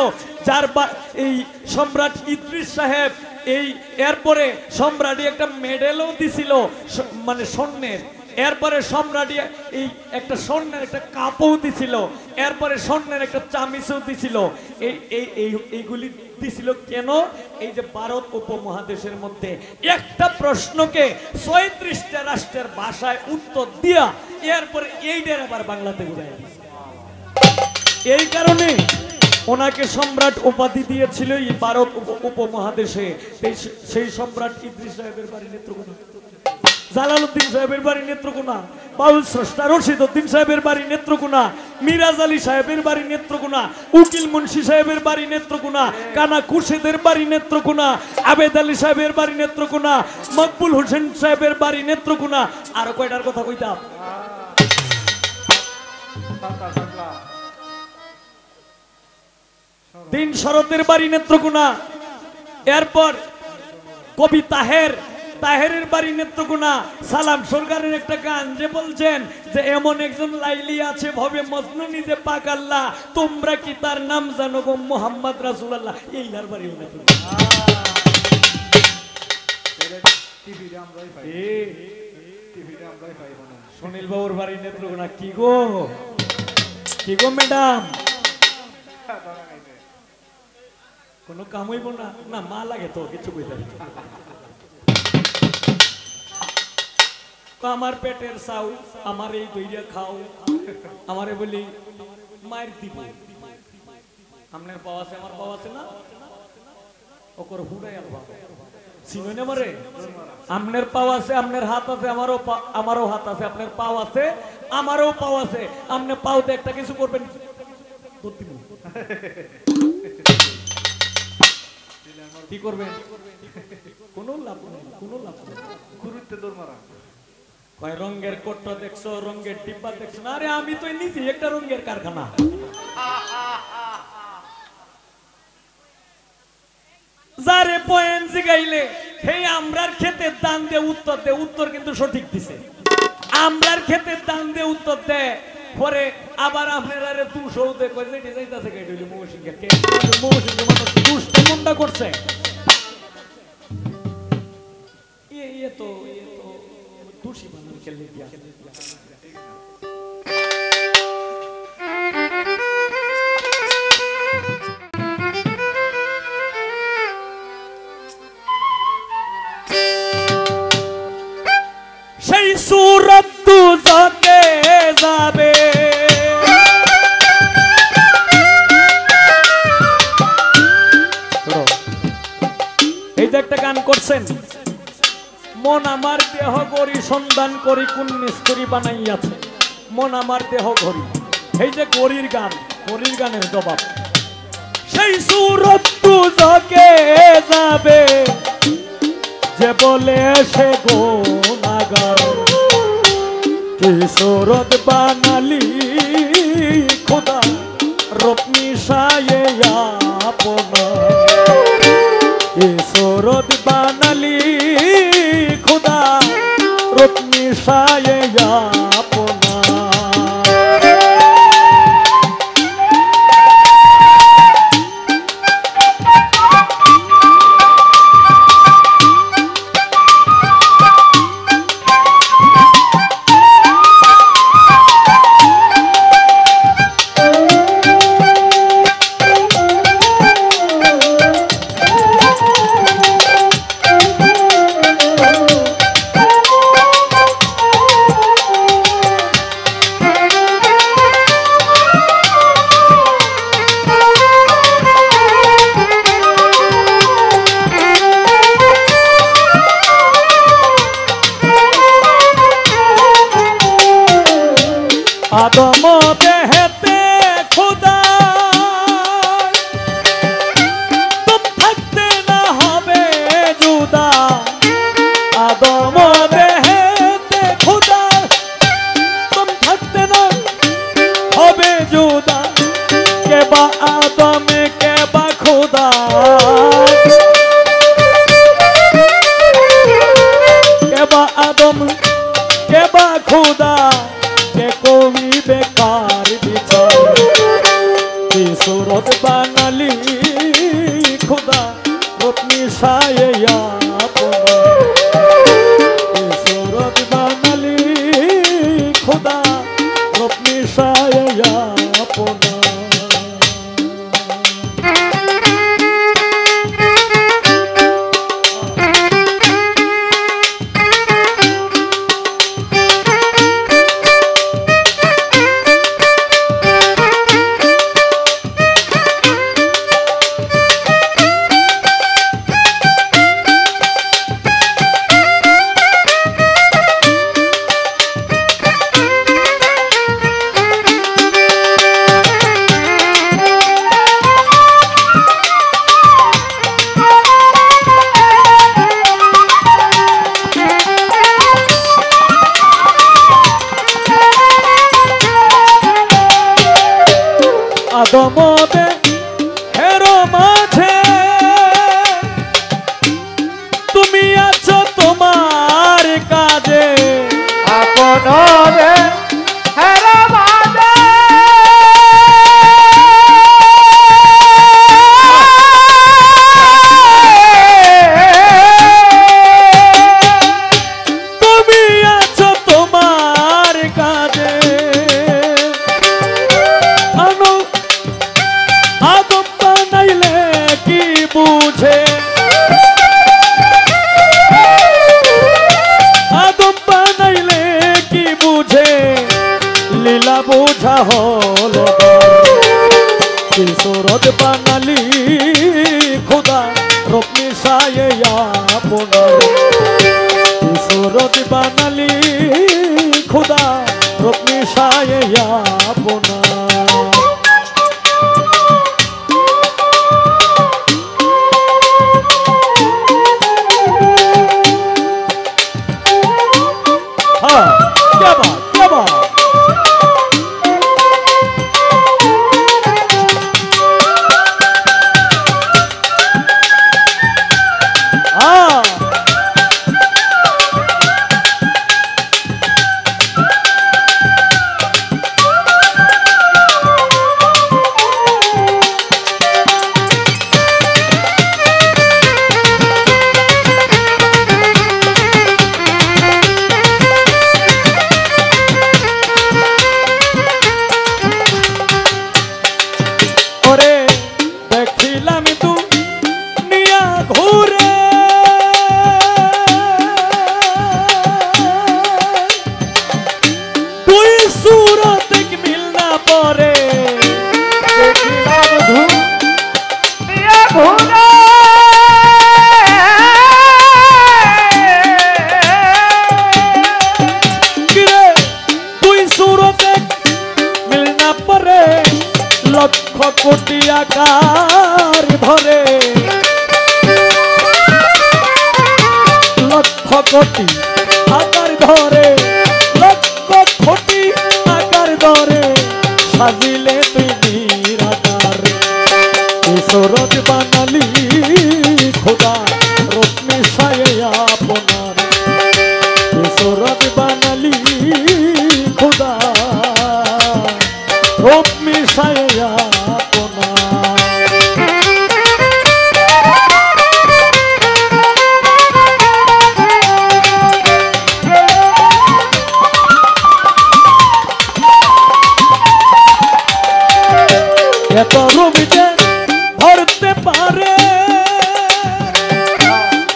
[SPEAKER 2] যার এই সম্রাট ইদ্রিস সাহেব, এই এরপরে সম্রাটই একটা মেডেলও দিছিল, মানে স্বর্ণের। এরপরে সম্রাট এই একটা স্বর্ণের একটা কাপও দিছিল, এরপরে স্বর্ণের একটা চামিচও দিছিল। এইগুলি দিছিল কেন? এই যে ভারত উপমহাদেশের মধ্যে একটা প্রশ্নকে ৩৬টা রাষ্ট্রের ভাষায় উত্তর দিয়া এরপরে এইটার আবার বাংলাতে ঘুরাই দিছে। এই কারণে ওনাকে সম্রাট উপাধি দিয়েছিল এই ভারত উপমহাদেশে। সেই সম্রাট ইদ্রিস সাহেবের বাড়ি নেত্রকোনা, জালালউদ্দিন সাহেবের বাড়ি নেত্রকোনা, বাউল স্রষ্টা রশিদ উদ্দিন সাহেবের বাড়ি নেত্রকোনা, মিরাজ আলী সাহেবের বাড়ি নেত্রকোনা, উকিল মুন্সি সাহেবের বাড়ি নেত্রকোনা, কানা খুরশেদের বাড়ি নেত্রকোনা, আবেদ আলী সাহেবের বাড়ি নেত্রকোনা, মকবুল হোসেন সাহেবের বাড়ি নেত্রকোনা। আরো কয়টার কথা কইতাম? তিন শরতের বাড়ি নেত্রকোনা। এরপর কবি তাহেরের বাড়ি নেত্রকোনা। সালাম সরকারের একটা গান যে বলছেন যে এমন একজন লাইলি আছে ভবে মজনু নিজে পাক আল্লাহ, তোমরা কি তার নাম জানো গো মোহাম্মদ রাসূলুল্লাহ। এই আর বাড়ি সুনীল বাবুর বাড়ি নেত্রকোনা। কি গো ম্যাডাম, কোনো কাম হইব না? না মা লাগে তো কিছু কইতে। আমার পেটের চাউ, আমার এই দইয়া খাও, আমারে বলি মায়ের দিব। আপনার পাও আছে, আমার পাও আছে না? ওকর হুড়াই আলবা চিনো না মারে। আপনার পাও আছে, আপনার হাত আছে, আমারও হাত আছে। আপনার পাও আছে, আমারও পাও আছে। আপনি পাওতে একটা কিছু করবেন, কি করবেন? কোনো লাভ নেই, কোনো লাভ নেই।
[SPEAKER 3] গুরুত্বে দৌড় মারা।
[SPEAKER 2] কয় রঙের কোটটা দেখছো, রঙের ডিব্বা দেখছো না? আরে আমি তো নিজে একটা রঙের কারখানা। যারে পয়েন্ট জিগাইলে হেই আমরার ক্ষেতে দান দে উত্তর দে, উত্তর কিন্তু সঠিক দিছে। আমরার ক্ষেতে দান দে উত্তর দে, পরে আবার আপনারা রে দুশো দে কই যেটি যাইতাছে কে হইলো মৌসিংকে। কে মৌসিংকে মানুষ দুষ্ট মনটা করছে। এ তো দুষি বানান খেলে দিয়া। সেই সুরত দুজকে যাবে, এই যে একটা গান করছেন, মন আমার দেহ গড়ি সন্ধান করি কোন মিস্ত্রি বানাইয়াছে। মন আমার দেহ ঘড়ি, এই যে গড়ির গান, গড়ির গানের জবাব। সেই সুরত দুজকে যাবে যে বলে সে গুনাহগার, কি সুরত বানালি খোদা রূপ মিশায়ে আপনা, কি সুরত বানালি খোদা রূপ মিশায়ে আপনা। মিশায়ে আপনা সুরত বানালি খোদা রূপ মিশায়ে আপনা আদমদে হেরো মাঝে তুমি আছো তোমার কাজে
[SPEAKER 7] আপনরে হেরা বাদে
[SPEAKER 2] তুমি আছো তোমার কাজে আদম বানাইলে কি বুঝে আদম বানাইলে কি বুঝে লীলা বোঝা হলো কি সুরত বানালি খোদা রূপ মিশায়ে আপনা কি সুরত বানালি খোদা রূপ মিশায়ে আপনা क्या बात हाँ ওরে দেখিলাম দুনিয়া ঘুরে তুই সুরত মিল না পরে
[SPEAKER 7] দেখিলাম দুনিয়া ঘুরে
[SPEAKER 2] কিরে তুই সুরত মিল না পরে লক্ষ কোটি আকার ধরে লক্ষ কোটি আকার ধরে লক্ষ কোটি আকার ধরে সাজিলে তুই নিরাকার সুরত বানালি খোদা রূপ মিশায়ে আপনার সুরত বানালি খোদা রূপ মিশায়ে আপনা এত রূপ যে ধরতে পারে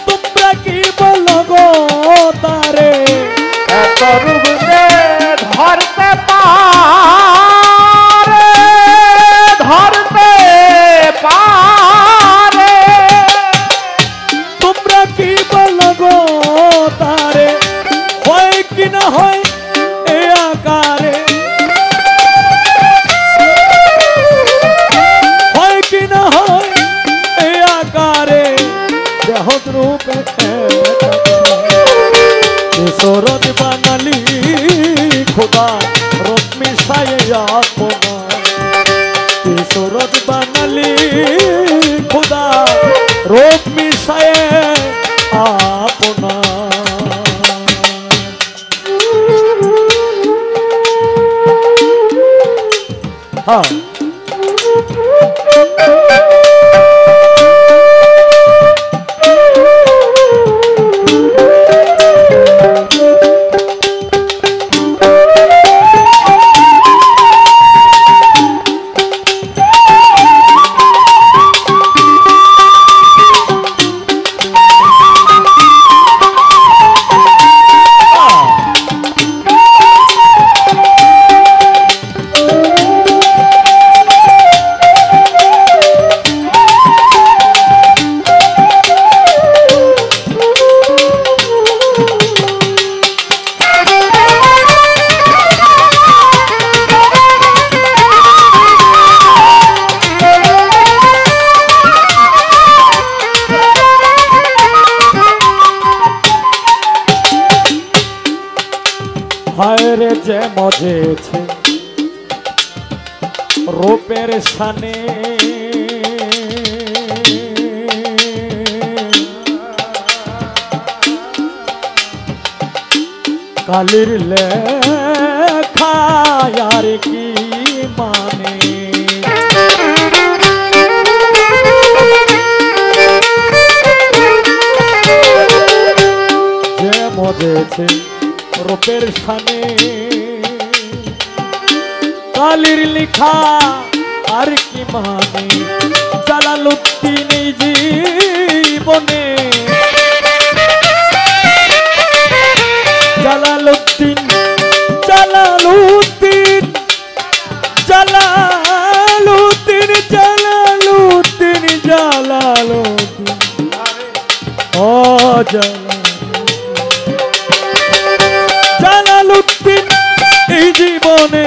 [SPEAKER 2] তোমরা কি বলো গো তারে
[SPEAKER 7] এত রূপ যে ধরতে পারে ধরতে পারে
[SPEAKER 2] তোমরা কি বলো গো তারে হয় কি না হয় এ আকারে হয় কি না হয় এ আকারে দেহ রূপে সুরত বানালি খোদা রূপ মিশায়ে আপনা সুরত বানালি খোদা রূপ মিশায়ে আপনা হ্যাঁ যে মজেছে রূপের শানে কালির লেখা আর কি মানে যে মজেছে রূপের শানে কালির লেখা আর কি মানে জালালউদ্দিন এই জীবনে জালালউদ্দিন জালালউদ্দিন জালালউদ্দিন জালালউদ্দিন জালালউদ্দিন ও জালালউদ্দিন এই জীবনে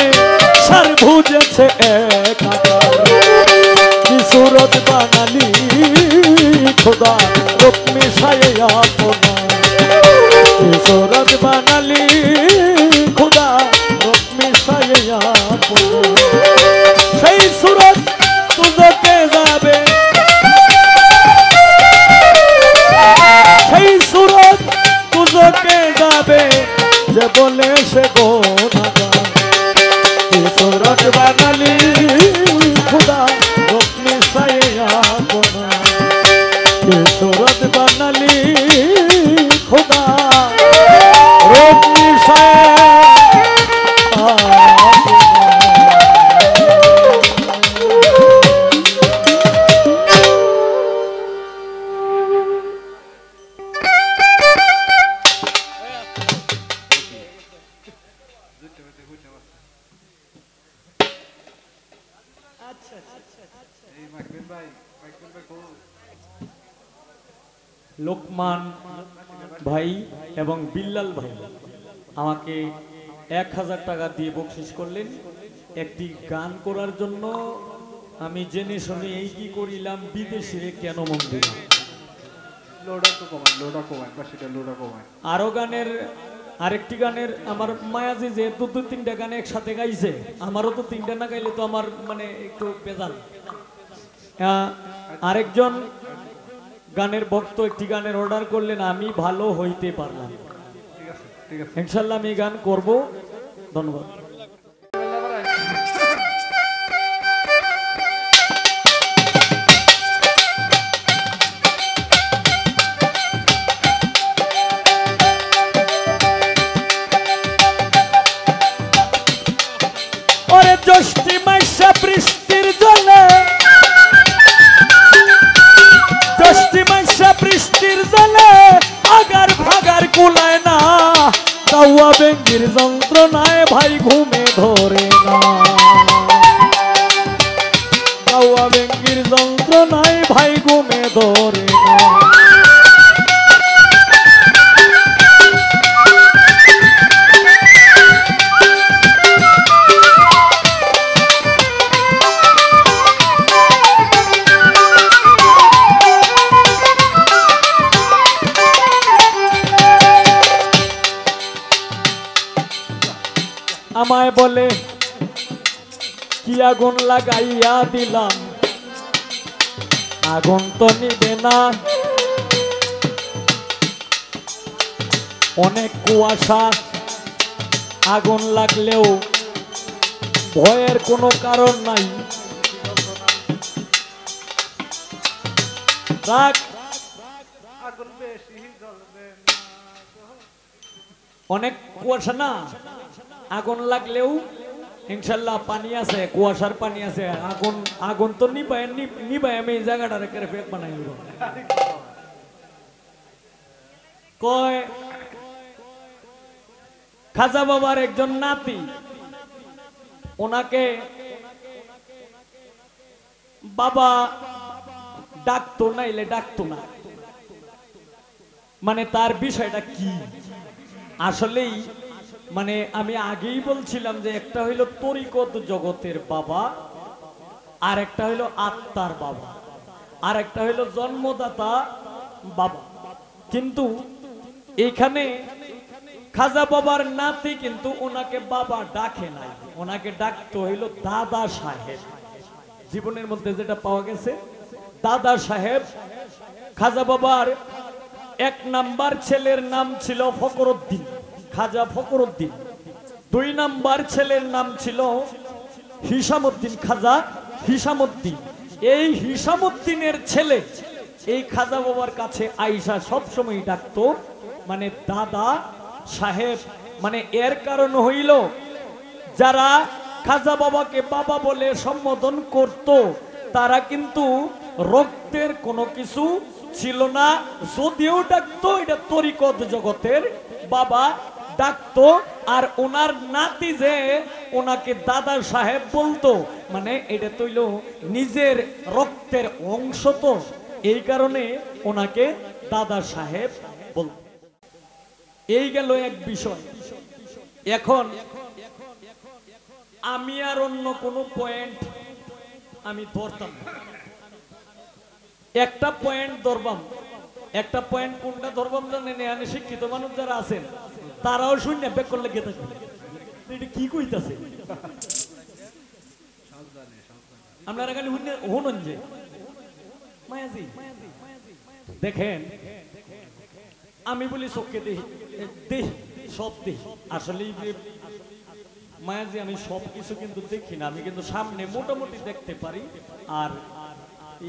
[SPEAKER 2] সার বুঝেছে এক কি সুরত বানালি খোদা রূপ মিশায়ে আপনা सूरत बनाली खुदा रूप मिशाये आपना সেই सूरत तुझके जाबे সেই सूरत तुझके जाबे যে বলে সে গোনাগার सूरत बनाली खुदा रूप मिशाये आपना सूरत बनाली खुदा रूप मिशाये লোকমান ভাই এবং বিল্লাল ভাই আমাকে 1000 টাকা দিয়ে বকশিশ করলেন একটি গান করার জন্য। আমি জেনে শুনে এই কি করিলাম, বিদেশে কেন মন দিলাম। আরো গানের আরেকটি গানের আমার মায়াজি যে দু তিনটা গানে একসাথে গাইছে, আমারও তো তিনটা না গাইলে তো আমার মানে একটু বেজাল। আরেকজন গানের ভক্ত একটি গানের অর্ডার করলেন, আমি ভালো হইতে পারলাম। ইনশাল্লাহ আমি গান করব। ধন্যবাদ। ওরে জ্যৈষ্ঠী মাসে বৃষ্টির জলে, জ্যৈষ্ঠী মাসে বৃষ্টির জলে আগার ভাগার কুলায় না, কাউয়া বেঙ্গির যন্ত্রণায় ভাই ঘুমে ধরে না, কাউয়া বেঙ্গির যন্ত্রণায় ভাই ঘুমে ধরে না। আমায় বলে কি আগুন লাগাইয়া দিলাম, আগুন তো নিবে না, অনেক কুয়াশা, আগুন লাগলেও ভয়ের কোনো কারণ নাই। রাগ অনেক কুয়াশা না, আগুন লাগলেও ইনশাল্লাহ পানি আছে, কুয়াশার পানি আছে। আগুন আগুন তো নিবাই আমি এই জায়গাটা রেখে ফেক বানাই কয়। খাজা বাবার একজন নাতি, ওনাকে বাবা ডাকতো নাইলে ডাকতো না, মানে তার বিষয়টা কি আসলেই, মানে আমি আগেই বলছিলাম যে একটা হইল তরিকত জগতের বাবা, আর একটা হইল আত্মার বাবা, আর একটা হইল জন্মদাতা বাবা। কিন্তু এখানে খাজা বাবার নাতি কিন্তু ওনাকে বাবা ডাকে নাই, ওনাকে ডাকতে হইল দাদা সাহেব। জীবনের মধ্যে যেটা পাওয়া গেছে দাদা সাহেব। খাজা বাবার 1 নাম্বার ছেলের নাম ছিল ফকরুদ্দিন, খাজা ফকরুদ্দিন। 2 নাম্বার ছেলের নাম ছিল হিসামউদ্দিন, খাজা হিসামউদ্দিন। এই হিসামউদ্দিনের ছেলে এই খাজা বাবার কাছে আইসা সবসময় ডাকতো মানে দাদা সাহেব। মানে এর কারণ হইল যারা খাজা বাবাকে বাবা বলে সম্বোধন করত তারা কিন্তু রক্তের কোনো কিছু ছিল না, যদিও ডাকতো এটা তরিকত জগতের বাবা ডাকতো। আর ওনার নাতি যে ওনাকে দাদা সাহেব বলতো মানে এটা তৈল নিজের রক্তের অংশ, তো এই কারণে ওনাকে দাদা সাহেব বলতো। এই গেল এক বিষয়। এখন আমি আর অন্য কোনো পয়েন্ট আমি ধরতাম না, একটা পয়েন্ট ধরবাম। একটা পয়েন্ট কোনটা ধরবাম জানেন? এখানে শিক্ষিত মানুষ যারা আছেন তারাও শূন্য ব্যাক করলে গেতে এটা কি কইতাছে আপনারা খালি শুনুন যে মায়াজি দেখেন আমি বলি চোখকে দেখি সব দেখি, আসলে মায়াজি আমি সব কিছু কিন্তু দেখি না, আমি কিন্তু সামনে মোটামুটি দেখতে পারি আর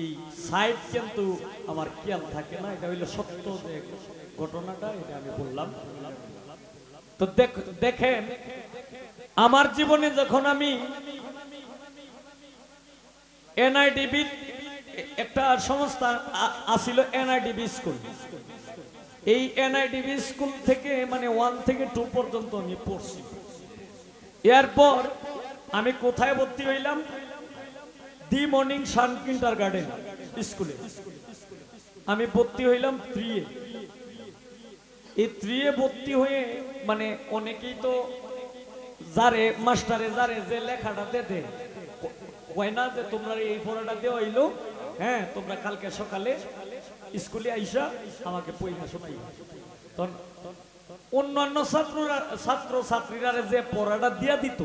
[SPEAKER 2] এই সাইড কিন্তু আমার খেয়াল থাকে না। এটা হইলো সত্য যে ঘটনাটা, এটা আমি বললাম। তো দেখেন আমার জীবনে যখন আমি এনআইডিবি একটা সংস্থা আছিল এনআইডিবি স্কুল, এই এনআইডিবি স্কুল থেকে মানে 1 থেকে 2 পর্যন্ত আমি পড়ছি। এরপর আমি কোথায় ভর্তি হইলাম? দি মর্নিং সান কিন্ডারগার্টেন স্কুলে আমি ভর্তি হইলাম 3 এ। এই 3 এ ভর্তি হয়ে মানে অনেকেই তো যারে মাস্টারে যারে যে লেখাটা দে কয় না যে তোমরা এই পড়াটা দেওয়া হইলো, হ্যাঁ তোমরা কালকে সকালে স্কুলে আইসা আমাকে পড়া শোনাইবা। তখন অন্যান্য ছাত্র ছাত্রীরা যে পড়াটা দিয়া দিত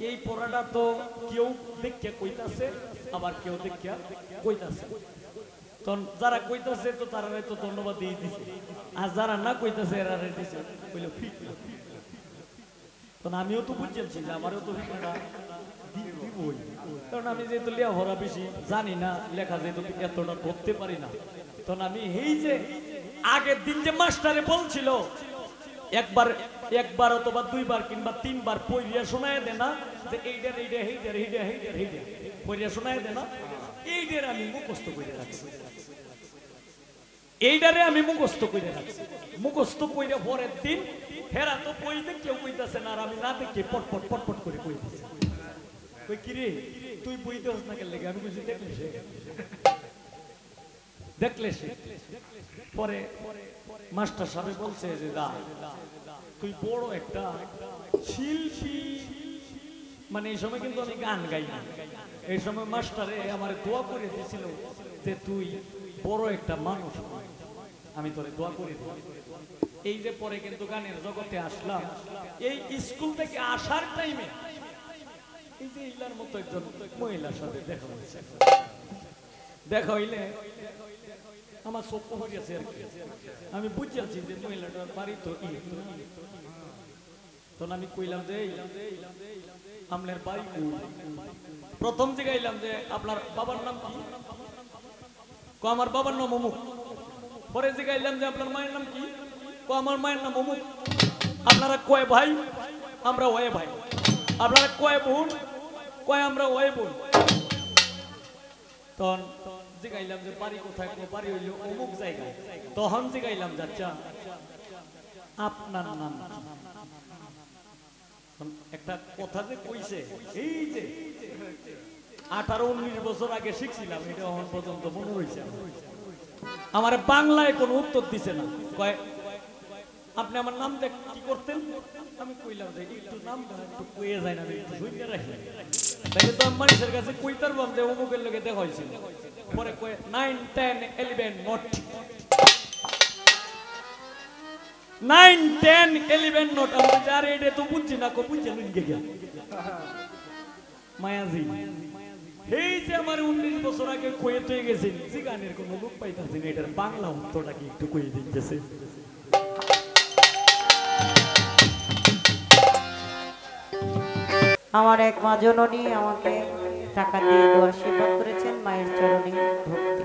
[SPEAKER 2] এই পড়াটা তো কেউ দেখিয়া কইতাছে আবার কেউ দেখিয়া কইতাছে। তখন যারা কইতাছে তো তারা তো ধন্যবাদ দিয়ে দিছে, আর যারা না কইতাছে এরা দিছে কইল ফিট। তখন আমিও তো বুঝছি যে আমারও তো ফিটটা দিবই, কারণ আমি যেহেতু লেখাপড়া বেশি জানি না, লেখা যেহেতু এতটা ধরতে পারি না। তখন আমি এই যে আগের দিন যে মাস্টারে বলছিল একবার অথবা 2 বার কিংবা 3 বার পড়িয়া শোনায় দে না যে এইটার এইটা এইটার এইটা এইটার এইটা পড়িয়া শোনায় দে না, এইটার আমি মুখস্থ করে রাখছি। এইটারে আমি মুখস্থ করে রাখছি। মুখস্থ কইরা পরের দিন হেরা তো কইতে কেউ কইতাছে না, আর আমি না দেখে পটপট পটপট করে কইতেছি। কই কি রে তুই বইতে হস না কেন লাগে? আমি কইছি দেখলে সে পরে মাস্টার সাহেব বলছে যে দা তুই বড় একটা শিল্পী। মানে এই সময় কিন্তু আমি গান গাই না, এই সময় মাস্টারে আমার দোয়া করে দিয়েছিল যে তুই বড় একটা মানুষ, আমি তোরে দোয়া করে দিই। এই যে পরে কিন্তু গানের জগতে আসলাম, এই স্কুল থেকে আসার টাইমে এই যে ইলার মতো একজন মহিলার সাথে দেখা হয়েছে। দেখা হইলে আমার চোখ হইয়াছে আর কি, আমি বুঝেছি যে মহিলাটার বাড়ি তো তখন আমি কইলাম যে আপনার বাড়ি প্রথম জিগাইলাম যে আপনার বাবার নাম কি? আমার বাবার নাম অমুক। পরে জিগাইলাম যে আপনার মায়ের নাম কি? আমার মায়ের নাম অমুক। আপনারা কয় ভাই? আমরা ওয়ে ভাই। আপনারা কয় বোন? কয় আমরা ওয়ে বোন। তখন জিগাইলাম যে বাড়ি কোথায়? বাড়ি হইল অমুক জায়গায়। তখন জিগাইলাম যাচ্ছা আপনার নাম একটা কথা যে কইছে, এই যে 18-19 বছর আগে শিখছিলাম, এটা এখন পর্যন্ত মনে হয়েছে। আমার বাংলায় কোনো উত্তর দিছে না। কয় আপনি আমার নাম দেখ কি করতেন? আমি কইলাম যে একটু নাম একটু কইয়ে যায় না, একটু শুনে রাখি। তাহলে তো মানুষের কাছে কইতার বাম যে অমুকের লোকে দেখা হয়েছিল। পরে কয়ে 9, 10, 11 মোট। 9, 10, 11 নোট আমরা যার এটা তো বুঝছি না কো বুঝছে লুঙ্গে গেল মায়াজি এই যে আমার 19 বছর আগে কয়ে তুই গেছেন যে গানের কোনো লোক পাইতাছি না এটার বাংলা অর্থটা কি একটু কয়ে দিতেছে
[SPEAKER 1] আমার এক মা জননী আমাকে টাকা দিয়ে দোয়া আশীর্বাদ করেছেন, মায়ের চরণে ভক্তি।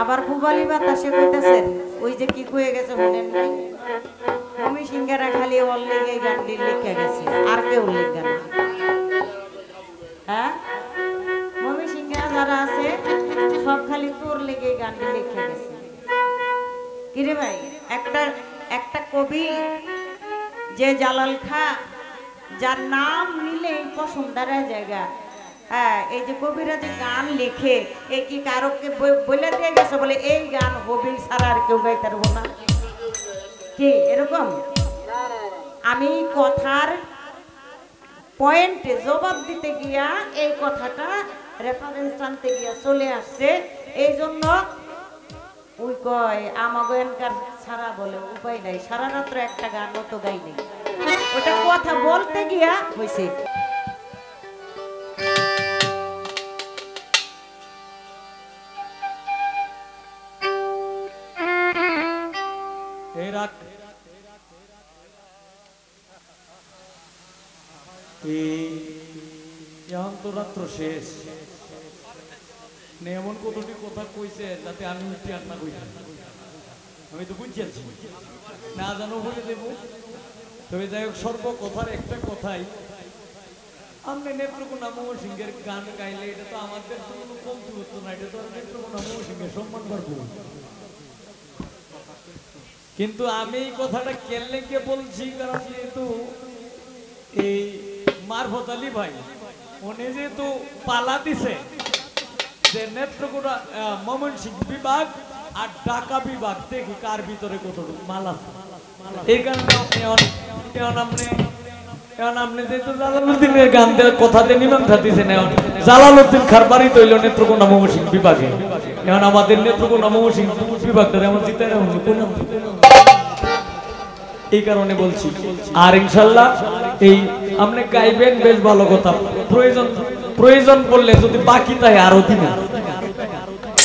[SPEAKER 1] আবার পুবালি বাতাসে কইতাছেন ওই যে কি কয়ে গেছে শুনেন নাই? আমি সিঙ্গারা খালি ওর লেগে গানটি লিখে গেছে, আর কেউ লিখবে না। হ্যাঁ, মমি সিঙ্গারা যারা আছে সব খালি তোর লেগে গানটি লিখে গেছে। কিরে ভাই, একটা কবি যে জালাল খা, যার নাম নিলে পছন্দার জায়গা, হ্যাঁ, এই যে কবিরা যে গান লেখে এ কি কারোকে বলে দিয়ে গেছে বলে এই গান হবিল ছাড়া আর কেউ গাইতে পারবো না? কি এরকম? আমি কথার পয়েন্টে জবাব দিতে গিয়া এই কথাটা রেফারেন্স টানতে গিয়া চলে আসছে, এই জন্য ওই কয় আমাগো এনকার ছাড়া বলে উপায় নাই, সারা রাত্র একটা গানও তো গাই নেই, ওটা কথা বলতে গিয়া হয়েছে।
[SPEAKER 2] এখন তো রাত্র শেষ, এমন কতটি কথা কইছে যাতে আমি উঠতে আর না কই, আমি তো বুঝছি না জানো বলে দেব। তবে যাই হোক, সর্ব কথার একটা কথাই, আপনি নেত্রকোনা মহসিংহের গান গাইলে এটা তো আমাদের তো কোনো কমতি হতো না, এটা তো নেত্রকোনা মহসিংহের সম্মান বাড়বো। কিন্তু আমি এই কথাটা কেলে কে বলছি, কারণ যেহেতু এই মারফত আলী ভাই উনি যেহেতু পালা দিছে যে নেত্রকোনা ময়মনসিংহ বিভাগ আর ঢাকা বিভাগ, দেখি কার ভিতরে কতটুকু মাল আছে। এই কারণে আপনি যেহেতু জালালউদ্দিনের গান দেওয়ার কথাতে মীমাংসা দিচ্ছেন, জালালউদ্দিন খার বাড়ি তৈল নেত্রকোনা ময়মনসিংহ বিভাগে, এখন আমাদের নেত্রকোনা ময়মনসিংহ বিভাগটা যেমন জিতে এই কারণে বলছি। আর ইনশাল্লাহ এই আপনি গাইবেন, বেশ ভালো কথা, প্রয়োজন পড়লে যদি বাকি তাই আরো দিন